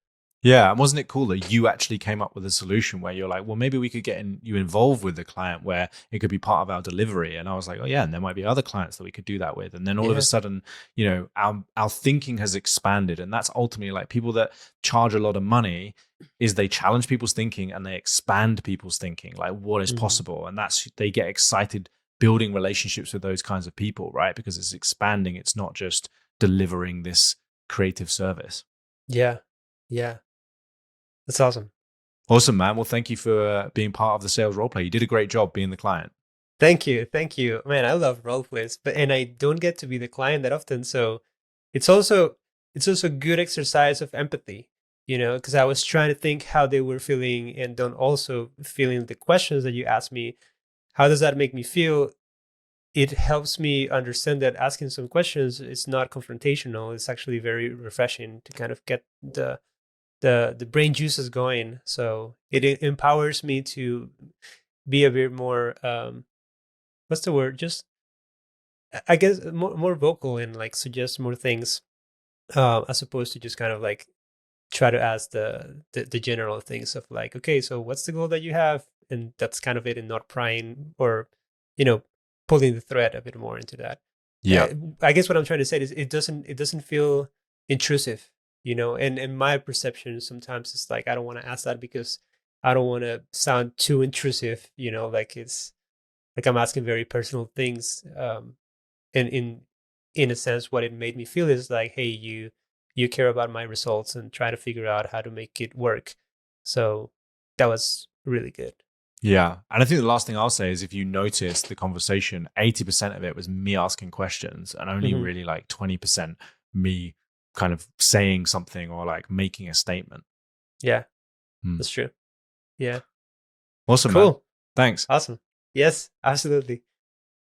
S1: Yeah, and wasn't it cool that you actually came up with a solution where you're like, well, maybe we could get you involved with the client where it could be part of our delivery. And I was like, oh yeah, and there might be other clients that we could do that with. And then all of a sudden, our thinking has expanded, and that's ultimately like people that charge a lot of money is they challenge people's thinking and they expand people's thinking, like what is possible, and they get excited building relationships with those kinds of people, right? Because it's expanding. It's not just delivering this creative service.
S2: Yeah. That's awesome.
S1: Awesome, man. Well, thank you for being part of the sales roleplay. You did a great job being the client.
S2: Thank you. Man, I love role plays, and I don't get to be the client that often. So it's also a good exercise of empathy, because I was trying to think how they were feeling and then also feeling the questions that you asked me. How does that make me feel? It helps me understand that asking some questions is not confrontational. It's actually very refreshing to kind of get the brain juices going. So it empowers me to be a bit more what's the word? Just I guess more vocal and like suggest more things, as opposed to just kind of like try to ask the general things of like, okay, so what's the goal that you have, and that's kind of it, and not prying or pulling the thread a bit more into that.
S1: Yeah.
S2: I guess what I'm trying to say is it doesn't feel intrusive, and my perception sometimes is like I don't want to ask that because I don't want to sound too intrusive, like it's like I'm asking very personal things. And in a sense, what it made me feel is like, hey, you care about my results and try to figure out how to make it work. So that was really good.
S1: Yeah. And I think the last thing I'll say is if you notice the conversation, 80% of it was me asking questions and only really like 20% me kind of saying something or like making a statement.
S2: Yeah, that's true. Yeah.
S1: Awesome,
S2: Cool.
S1: man. Thanks.
S2: Awesome. Yes, absolutely.